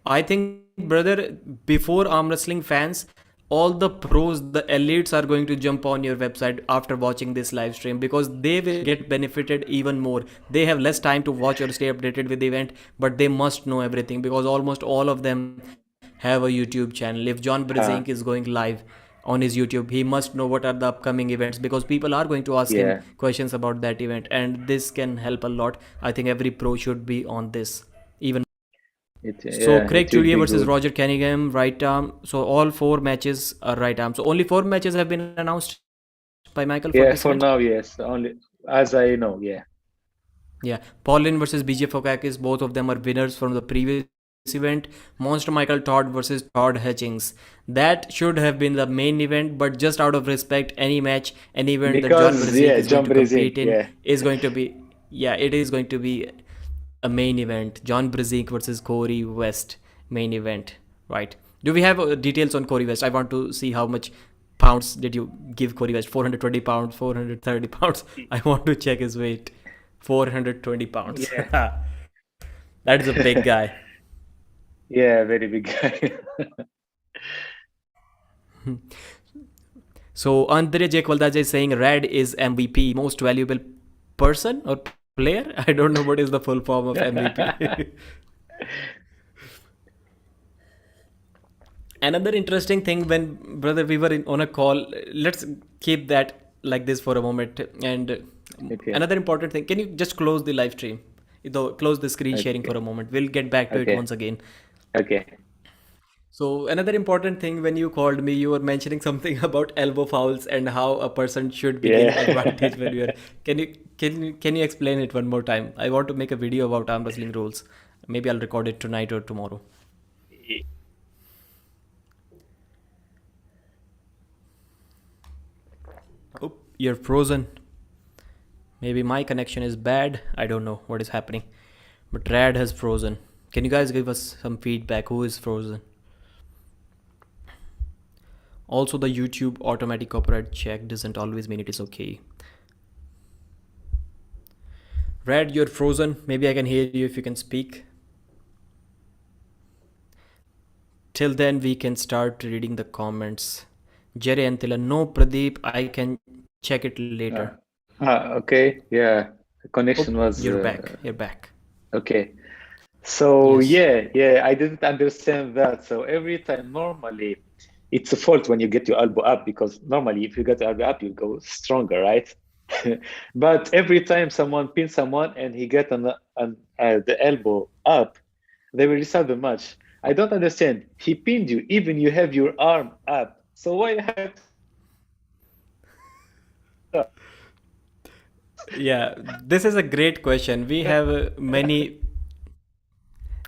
I think, brother, before arm wrestling fans, all the pros, the elites are going to jump on your website after watching this live stream because they will get benefited even more. They have less time to watch or stay updated with the event, but they must know everything because almost all of them have a YouTube channel. If John Brzenk is Huh. going live on his YouTube, he must know what are the upcoming events because people are going to ask him Yeah. questions about that event, and this can help a lot. I think every pro should be on this. Even so, Craig It will Tuier be versus good. Roger Cunningham, right arm. So all four matches are right arm. So only four matches have been announced by Michael for this event. Yeah, for now, yes. Only as I know, yeah. Yeah, Paulin versus BJ Fokakis, both of them are winners from the previous event. Monster Michael Todd versus Todd Hutchings. That should have been the main event, but just out of respect, any match, any event that John Because Brzenk yeah, is going John to compete Brezink, in yeah. is going to be, yeah, it is going to be a main event. John Brzenk versus Corey West, main event, right? Do we have details on Corey West? I want to see how much pounds did you give Corey West? 420 pounds, 430 pounds. I want to check his weight. 420 pounds. Yeah. That is a big guy. Yeah, very big guy. So Andre J. Kwaldaje is saying Red is MVP, most valuable person or player. I don't know what is the full form of MVP. Another interesting thing when, brother, we were on a call, let's keep that like this for a moment. And Okay. another important thing, can you just close the live stream? Though, close the screen sharing for Okay. a moment. We'll get back to it Okay. once again. Okay. So another important thing, when you called me, you were mentioning something about elbow fouls and how a person should be gaining advantage when you are. Yeah. Can you explain it one more time? I want to make a video about arm wrestling rules. Maybe I'll record it tonight or tomorrow. Oh, you're frozen. Maybe my connection is bad. I don't know what is happening. But Rad has frozen. Can you guys give us some feedback? Who is frozen? Also, the YouTube automatic copyright check doesn't always mean it is okay. Rad, you're frozen. Maybe I can hear you if you can speak. Till then, we can start reading the comments. Jerry Antilla. No, Pradeep, I can check it later. Uh, okay, yeah. The connection Oh, was you're back. You're back. okay. So Yes. yeah, I didn't understand that. So every time, normally, it's a fault when you get your elbow up because normally, if you get your elbow up, you go stronger, right? But every time someone pins someone and he get the elbow up, they will restart the match. I don't understand. He pinned you, even you have your arm up. So why you have to Yeah, this is a great question. We have many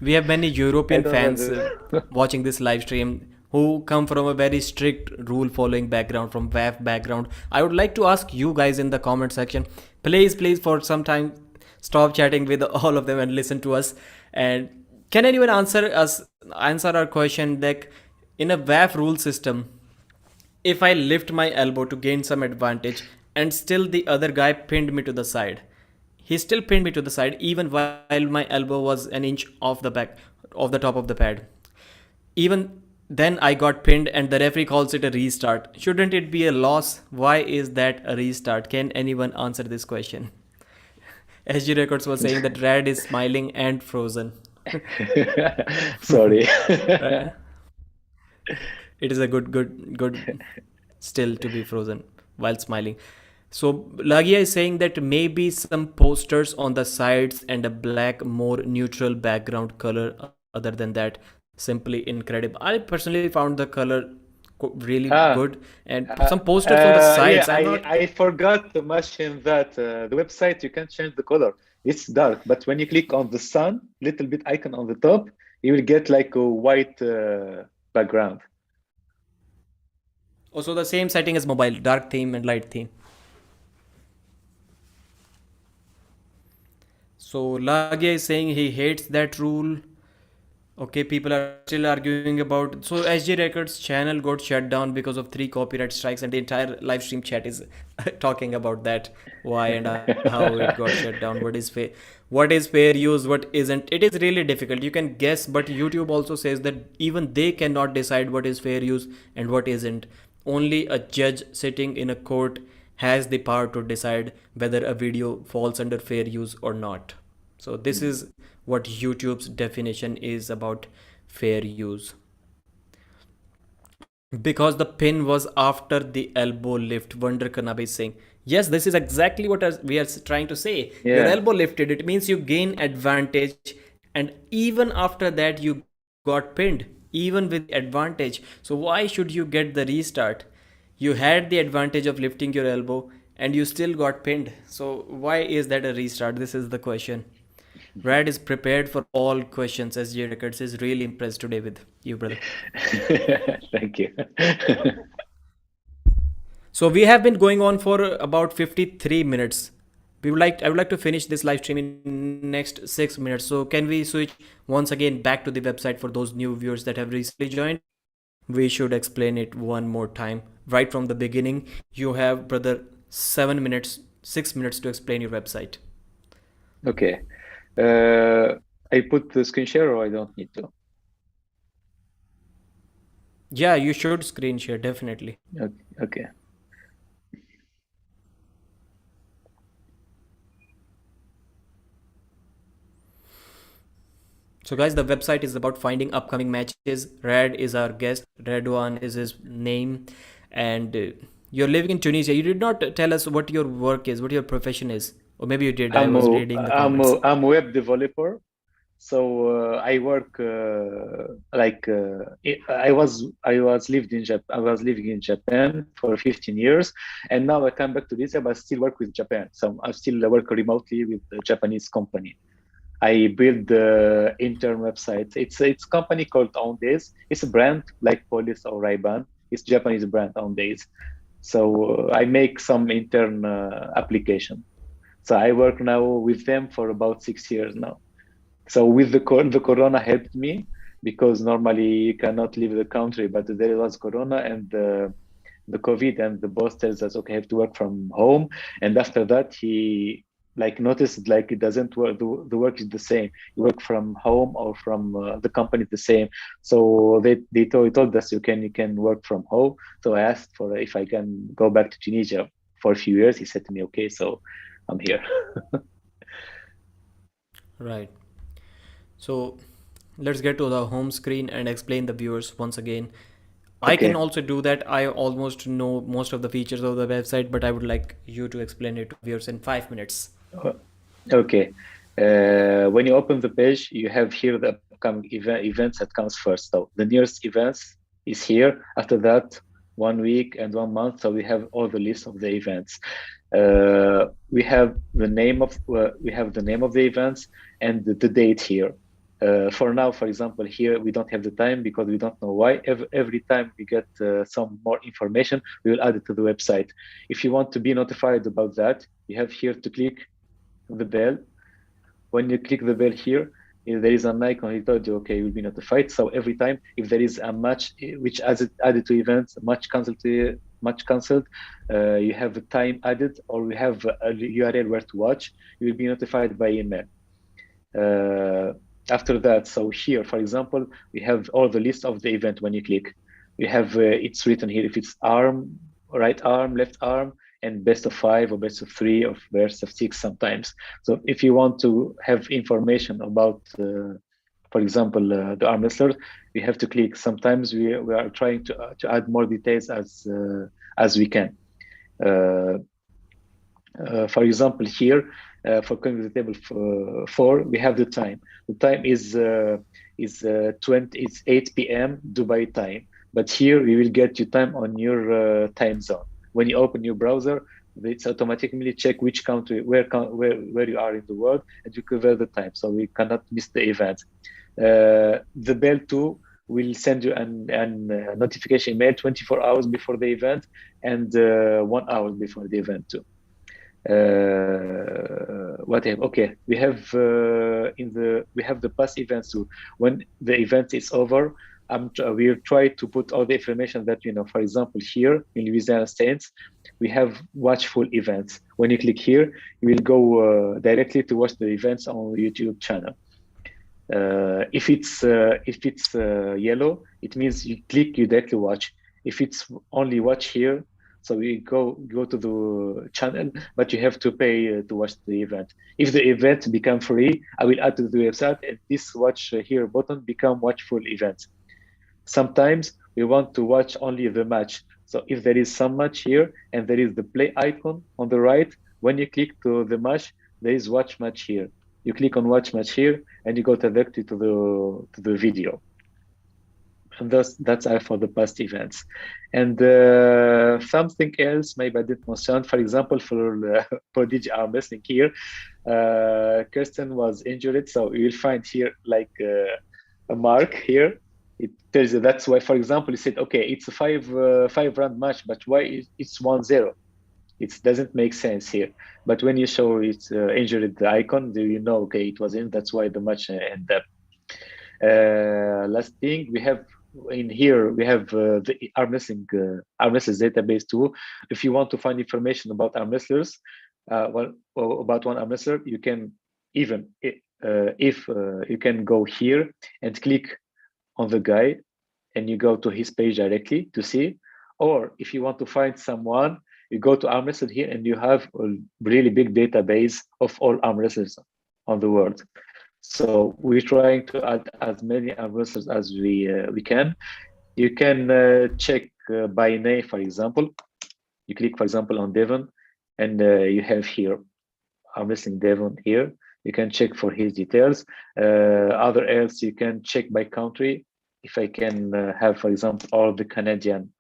I European don't fans understand. watching this live stream who come from a very strict rule following background, from WAF background. I would like to ask you guys in the comment section, please, for some time, stop chatting with all of them and listen to us. And can anyone answer our question, like in a WAF rule system, if I lift my elbow to gain some advantage and still the other guy pinned me to the side. He still pinned me to the side even while my elbow was an inch off the back of the top of the pad. Even then I got pinned and the referee calls it a restart. Shouldn't it be a loss? Why is that a restart? Can anyone answer this question? SG Records was saying that Rad is smiling and frozen. Sorry. Right? It is a good still to be frozen while smiling. So Lagia is saying that maybe some posters on the sides and a black, more neutral background color. Other than that, simply incredible. I personally found the color really Ah, good, and some posters on the yeah, sides. I'm not. I forgot to mention that the website you can change the color. It's dark, but when you click on the sun, little bit icon on the top, you will get like a white background. Also, the same setting as mobile, dark theme and light theme. So Lagia is saying he hates that rule. Okay, people are still arguing about. So SG Records channel got shut down because of 3 copyright strikes, and the entire live stream chat is talking about that, why and how it got shut down. What is fair use, what isn't. It is really difficult. You can guess, but YouTube also says that even they cannot decide what is fair use and what isn't. Only a judge sitting in a court has the power to decide whether a video falls under fair use or not. So this is what YouTube's definition is about fair use. Because the pin was after the elbow lift, Wonder Kanabe is saying. Yes, this is exactly what we are trying to say. Your Yeah. elbow lifted, it means you gain advantage, and even after that, you got pinned, even with the advantage. So, why should you get the restart? You had the advantage of lifting your elbow and you still got pinned. So, why is that a restart? This is the question. Rad is prepared for all questions. SJ Records is really impressed today with you, brother. Thank you. So we have been going on for about 53 minutes. I would like to finish this live stream in next 6 minutes. So can we switch once again back to the website for those new viewers that have recently joined? We should explain it one more time. Right from the beginning, you have, brother, 7 minutes, 6 minutes to explain your website. Okay. Uh, I put the screen share or I don't need to? Yeah, you should screen share, definitely. Okay. So, guys, the website is about finding upcoming matches. Rad is our guest. Radwan is his name, and you're living in Tunisia. You did not tell us what your work is, what your profession is, or maybe you did. I was reading the comments. I'm a web developer. So I work I was living in Japan for 15 years, and now I come back to this, but I still work with Japan. So I still work remotely with a Japanese company. I build the intern website. It's a company called On Days. It's a brand like Police or Ray-Ban. It's Japanese brand On Days. So I make some intern application. So I work now with them for about 6 years now. So with the corona helped me because normally you cannot leave the country, but there was corona and the COVID, and the boss tells us, okay, I have to work from home. And after that, he like noticed like it doesn't work. The work is the same. You work from home or from the company the same. So they told us you can work from home. So I asked for if I can go back to Tunisia for a few years. He said to me, okay, so I'm here. Right. So let's get to the home screen and explain the viewers once again. I can Okay. also do that. I almost know most of the features of the website, but I would like you to explain it to viewers in 5 minutes. Uh, Okay. When you open the page, you have here the upcoming events that comes first. So the nearest events is here. After that, 1 week and 1 month. So we have all the list of the events. We have the name of the events and the date here. For now, for example, here we don't have the time because we don't know why. Every time we get some more information, we will add it to the website. If you want to be notified about that, you have here to click the bell. When you click the bell here, there is an icon. He told you, okay, you'll be notified. So every time if there is a match which added to events, match cancelled, you have a time added, or we have a URL where to watch, you will be notified by email. Uh, After that, so here, for example, we have all the list of the event. When you click, we have it's written here if it's arm, right arm, left arm, and best of 5 or best of 3 or best of 6 sometimes. So if you want to have information about, for example, the arm wrestler, we have to click. Sometimes we are trying to add more details as we can. Uh, for example, here for coming to the table 4, we have the time. The time is 8 p.m. Dubai time. But here we will get your time on your time zone. When you open your browser, it's automatically check which country, where you are in the world, and you convert the time, so we cannot miss the event. The bell too will send you an notification email 24 hours before the event and 1 hour before the event too. What have okay we have we have the past events too. When the event is over, we'll try to put all the information that for example, here in Louisiana States, we have watch full events. When you click here, you will go directly to watch the events on YouTube channel. If it's yellow, it means you click, you directly watch. If it's only watch here, so we go to the channel, but you have to pay to watch the event. If the event become free, I will add to the website, and this watch here button become watch full events. Sometimes we want to watch only the match. So if there is some match here and there is the play icon on the right, when you click to the match, there is watch match here. You click on watch match here and you go directly to the video. And that's all for the past events. And something else maybe I didn't mention, for example, for Prodigy Arm Wrestling here, Kirsten was injured, so you will find here like a mark here. It tells you that's why, for example, you said, okay, it's a five round match, but why it's 1-0? It doesn't make sense here. But when you show it's injured the icon, do you know, okay, it was in, that's why the match ended up. Last thing we have in here, we have the arm wrestlers database too. If you want to find information about arm wrestlers, or about one arm wrestler, you can even if you can go here and click on the guy, and you go to his page directly to see. Or if you want to find someone, you go to arm wrestler here, and you have a really big database of all arm wrestlers on the world. So we're trying to add as many arm wrestlers as we can. You can check by name, for example. You click, for example, on Devon, and you have here arm wrestling Devon here. You can check for his details. Other else, you can check by country. If I can have, for example, all the Canadian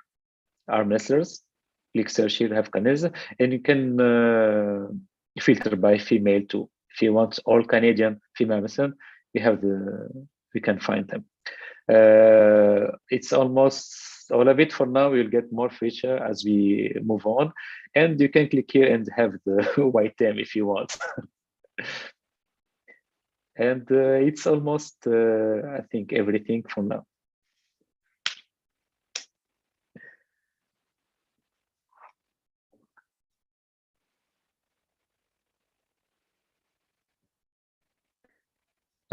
arm wrestlers, click search here, have Canadian, and you can filter by female too. If you want all Canadian female wrestlers, we can find them. It's almost all of it for now. We'll get more feature as we move on, and you can click here and have the white theme if you want. And it's almost, I think, everything for now.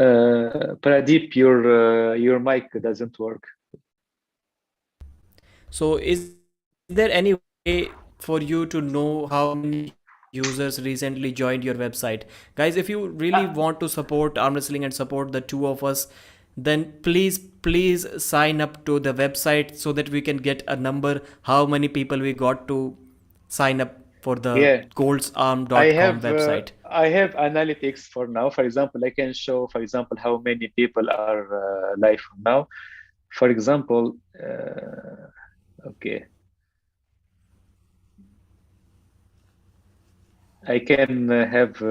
Pradeep, your mic doesn't work. So, is there any way for you to know how many users recently joined your website? Guys, if you really want to support arm wrestling and support the two of us, then please sign up to the website so that we can get a number how many people we got to sign up for the Yeah, goldsarm.com website. I have analytics for now. For example, I can show, for example, how many people are live now. For example, okay, I can have.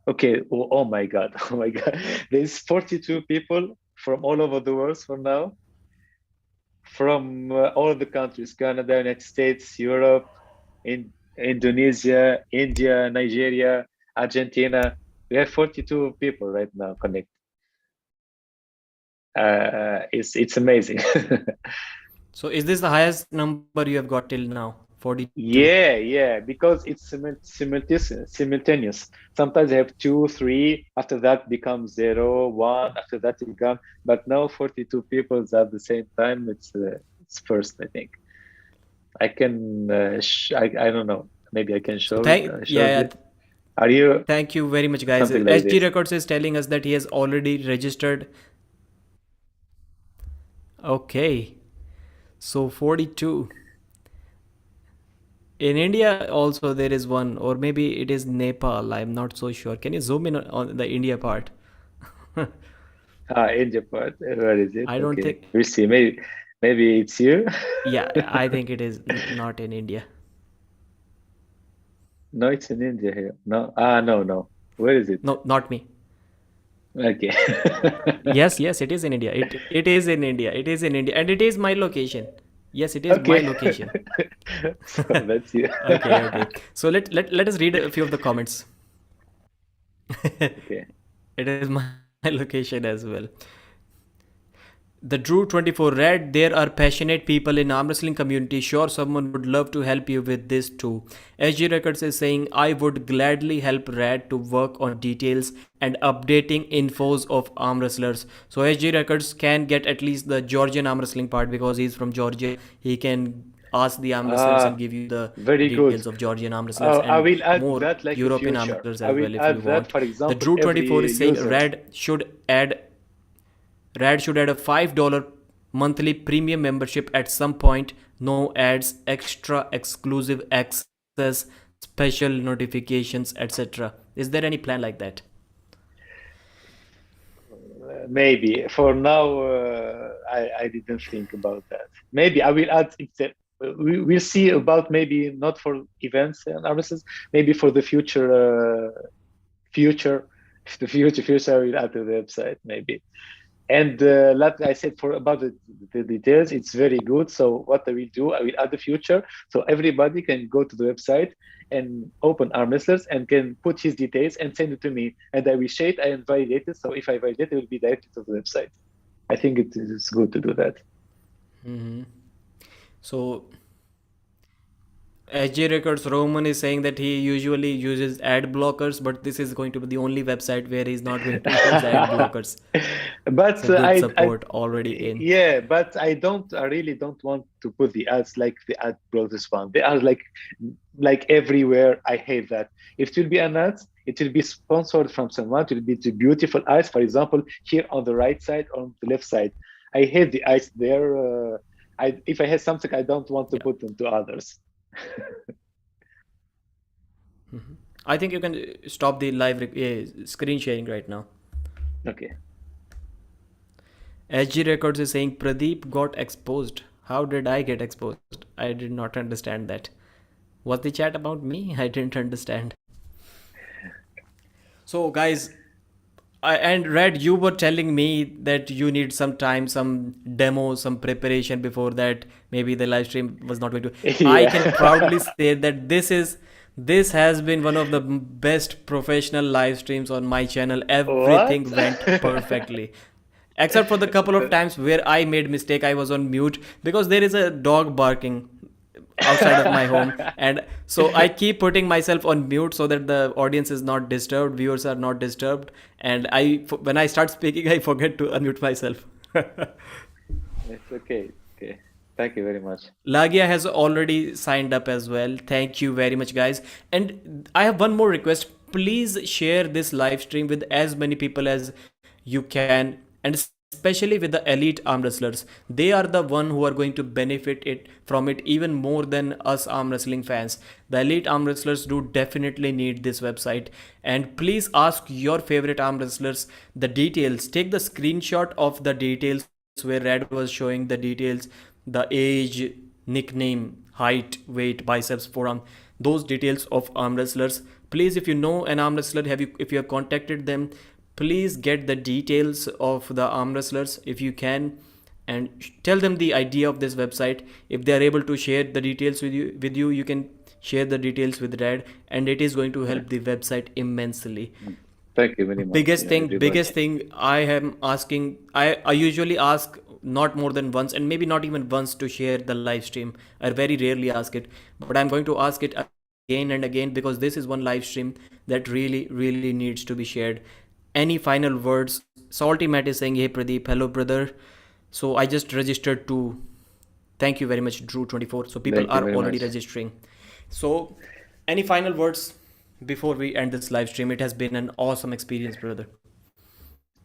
Okay, oh my God, oh my God. There's 42 people from all over the world for now, from all the countries: Canada, United States, Europe, in Indonesia, India, Nigeria, Argentina. We have 42 people right now connected. It's amazing. So, is this the highest number you have got till now? 42. Yeah, because it's simultaneous. Sometimes I have two, three. After that becomes zero, one. After that it becomes. But now 42 people at the same time. It's first. I think I can. I don't know. Maybe I can So, show yeah, this. Are you thank you very much, guys. something like SG this? Records is telling us that he has already registered. Okay, so 42. In India, also there is one, or maybe it is Nepal. I'm not so sure. Can you zoom in on the India part? India part. Where is it? I don't Okay, think. we see. Maybe it's you. Yeah, I think it is not in India. No, it's in India here. No. No. Where is it? No, not me. Okay. Yes, it is in India. It is in India. It is in India, and it is my location. Yes, it is my Okay. location. So that's you. Okay. So let us read a few of the comments. Okay. It is my location as well. The Drew 24 read, there are passionate people in arm wrestling community. Sure, someone would love to help you with this too. SG Records is saying, I would gladly help Rad to work on details and updating infos of arm wrestlers. So SG Records can get at least the Georgian arm wrestling part because he's from Georgia. He can ask the arm wrestlers and Ah, give you the very details good. of Georgian arm wrestlers I and will add more that like a European arm future. wrestlers I as will well if you add that, want. for The example, Drew 24 every is saying user. Rad should add a $5 monthly premium membership at some point. No ads, extra exclusive access, special notifications, etc. Is there any plan like that? Maybe for now, I didn't think about that. Maybe I will add. We'll see about maybe not for events and services. Maybe for the future, future, I will add to the website maybe. And like I said, for about the details, it's very good. So what I will do, I will add the future, so everybody can go to the website and open our wrestlers and can put his details and send it to me, and I will share it and validate it. So if I validate, it will be directed to the website. I think it is good to do that. So SJ Records Roman is saying that he usually uses ad blockers, but this is going to be the only website where he's not going to use ad blockers. But So good I support already in. yeah, but I really don't want to put the ads like the ad blockers one. They are like everywhere. I hate that. If it will be an ad, it will be sponsored from someone. It will be the beautiful ads, for example, here on the right side, on the left side. I hate the ads there. If I have something, I don't want to Yeah. put them to others. I think you can stop the live screen sharing right now. Okay. SG Records is saying Pradeep got exposed. How did I get exposed? I did not understand that. Was the chat about me? I didn't understand. So, guys, and Red, you were telling me that you need some time, some demo, some preparation before that. Maybe the live stream was not going to. I can proudly Yeah. say that this has been one of the best professional live streams on my channel. What? Everything went perfectly, except for the couple of times where I made mistake. I was on mute because there is a dog barking. outside of my home, and so I keep putting myself on mute so that the audience is not disturbed, viewers are not disturbed, and when I start speaking, I forget to unmute myself. It's okay. Okay. Thank you very much. Lagia has already signed up as well. Thank you very much, guys. And I have one more request. Please share this live stream with as many people as you can, and especially with the elite arm wrestlers. They are the one who are going to benefit it from it even more than us arm wrestling fans. The elite arm wrestlers do definitely need this website. And please ask your favorite arm wrestlers the details. Take the screenshot of the details where Red was showing the details, the age, nickname, height, weight, biceps, forearm, those details of arm wrestlers. Please, if you know an arm wrestler, if you have contacted them, please get the details of the arm wrestlers if you can, and tell them the idea of this website. If they are able to share the details with you, you can share the details with Red, and it is going to Yeah. help the website immensely. Thank you very much. biggest Yeah, thing everybody. biggest thing I am asking, I usually ask not more than once, and maybe not even once, to share the live stream. I very rarely ask it, but I'm going to ask it again and again, because this is one live stream that really needs to be shared. Any final words? Salty Matt is saying, hey Pradeep, hello brother. So I just registered to. Thank you very much, Drew24. So people Thank you are very already much. registering. So any final words before we end this live stream? It has been an awesome experience, brother.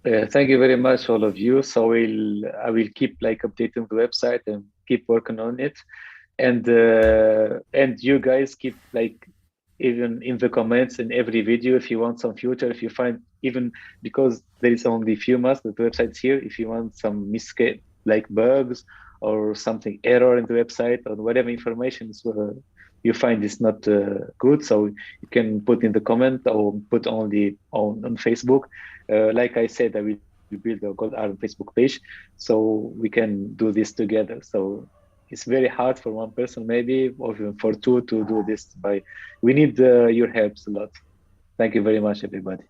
Thank you very much, all of you. So I will keep like updating the website and keep working on it, and you guys keep like even in the comments in every video if you want some future, if you find even because there is only few months that the website's here, if you want some like bugs or something error in the website or whatever information you find is not good, so you can put in the comment or put on Facebook. Like I said, I will build a Gold Arm Facebook page so we can do this together. So it's very hard for one person maybe, or even for two, to do this. By we need your helps a lot. Thank you very much, everybody.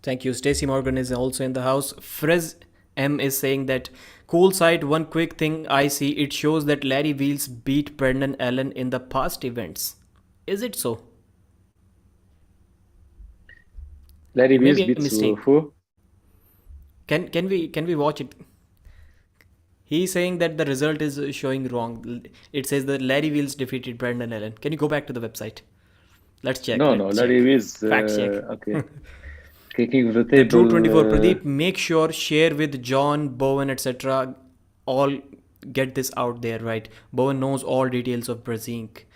Thank you. Stacy Morgan is also in the house. Frez M is saying that cool site. One quick thing I see, it shows that Larry Wheels beat Brendan Allen in the past events. Is it so? Larry It may Bees be a beats mistake. who? Can we watch it? He's saying that the result is showing wrong. It says that Larry Wheels defeated Brendan Allen. Can you go back to the website? Let's check. No, no, Let's Larry check. Bees. Fact check. Okay, kicking the The Drew table. 24 Pradeep, make sure share with John, Bowen, etc. All get this out there, right? Bowen knows all details of Brzenk.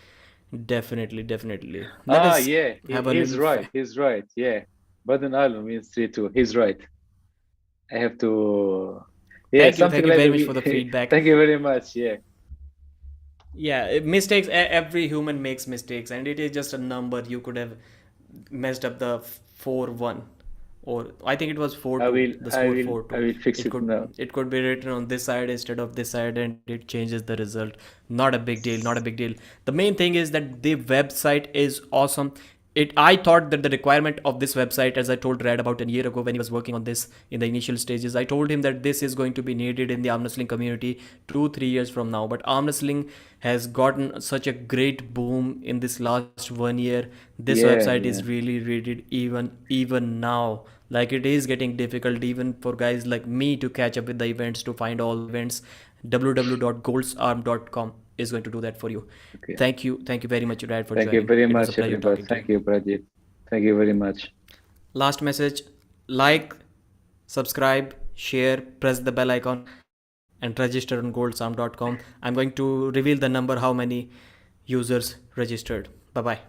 Definitely. Let us Yeah, have a he's little. right. He's right. Yeah, Baden Allen means 3-2. He's right. I have to. Yeah, Thank something you like very that. much for the feedback. Thank you very much. Yeah. Yeah, mistakes. Every human makes mistakes, and it is just a number. You could have messed up the 4-1, or I think it was 4-2. The score 4-2. I will fix It it could now. it could be written on this side instead of this side, and it changes the result. Not a big deal. Not a big deal. The main thing is that the website is awesome. I thought that the requirement of this website, as I told Rad about a year ago when he was working on this in the initial stages, I told him that this is going to be needed in the arm wrestling community 2-3 years from now. But arm wrestling has gotten such a great boom in this last 1 year. This Yeah, website yeah. is really rated even now. Like, it is getting difficult even for guys like me to catch up with the events, to find all the events. www.goldsarm.com is going to do that for you. Okay. Thank you very much, Rad, for Thank you joining. very It was a much, pleasure everybody. talking to you. Thank you, Pradeep. Thank you very much. Last message: like, subscribe, share, press the bell icon, and register on goldsarm.com. I'm going to reveal the number, how many users registered. Bye bye.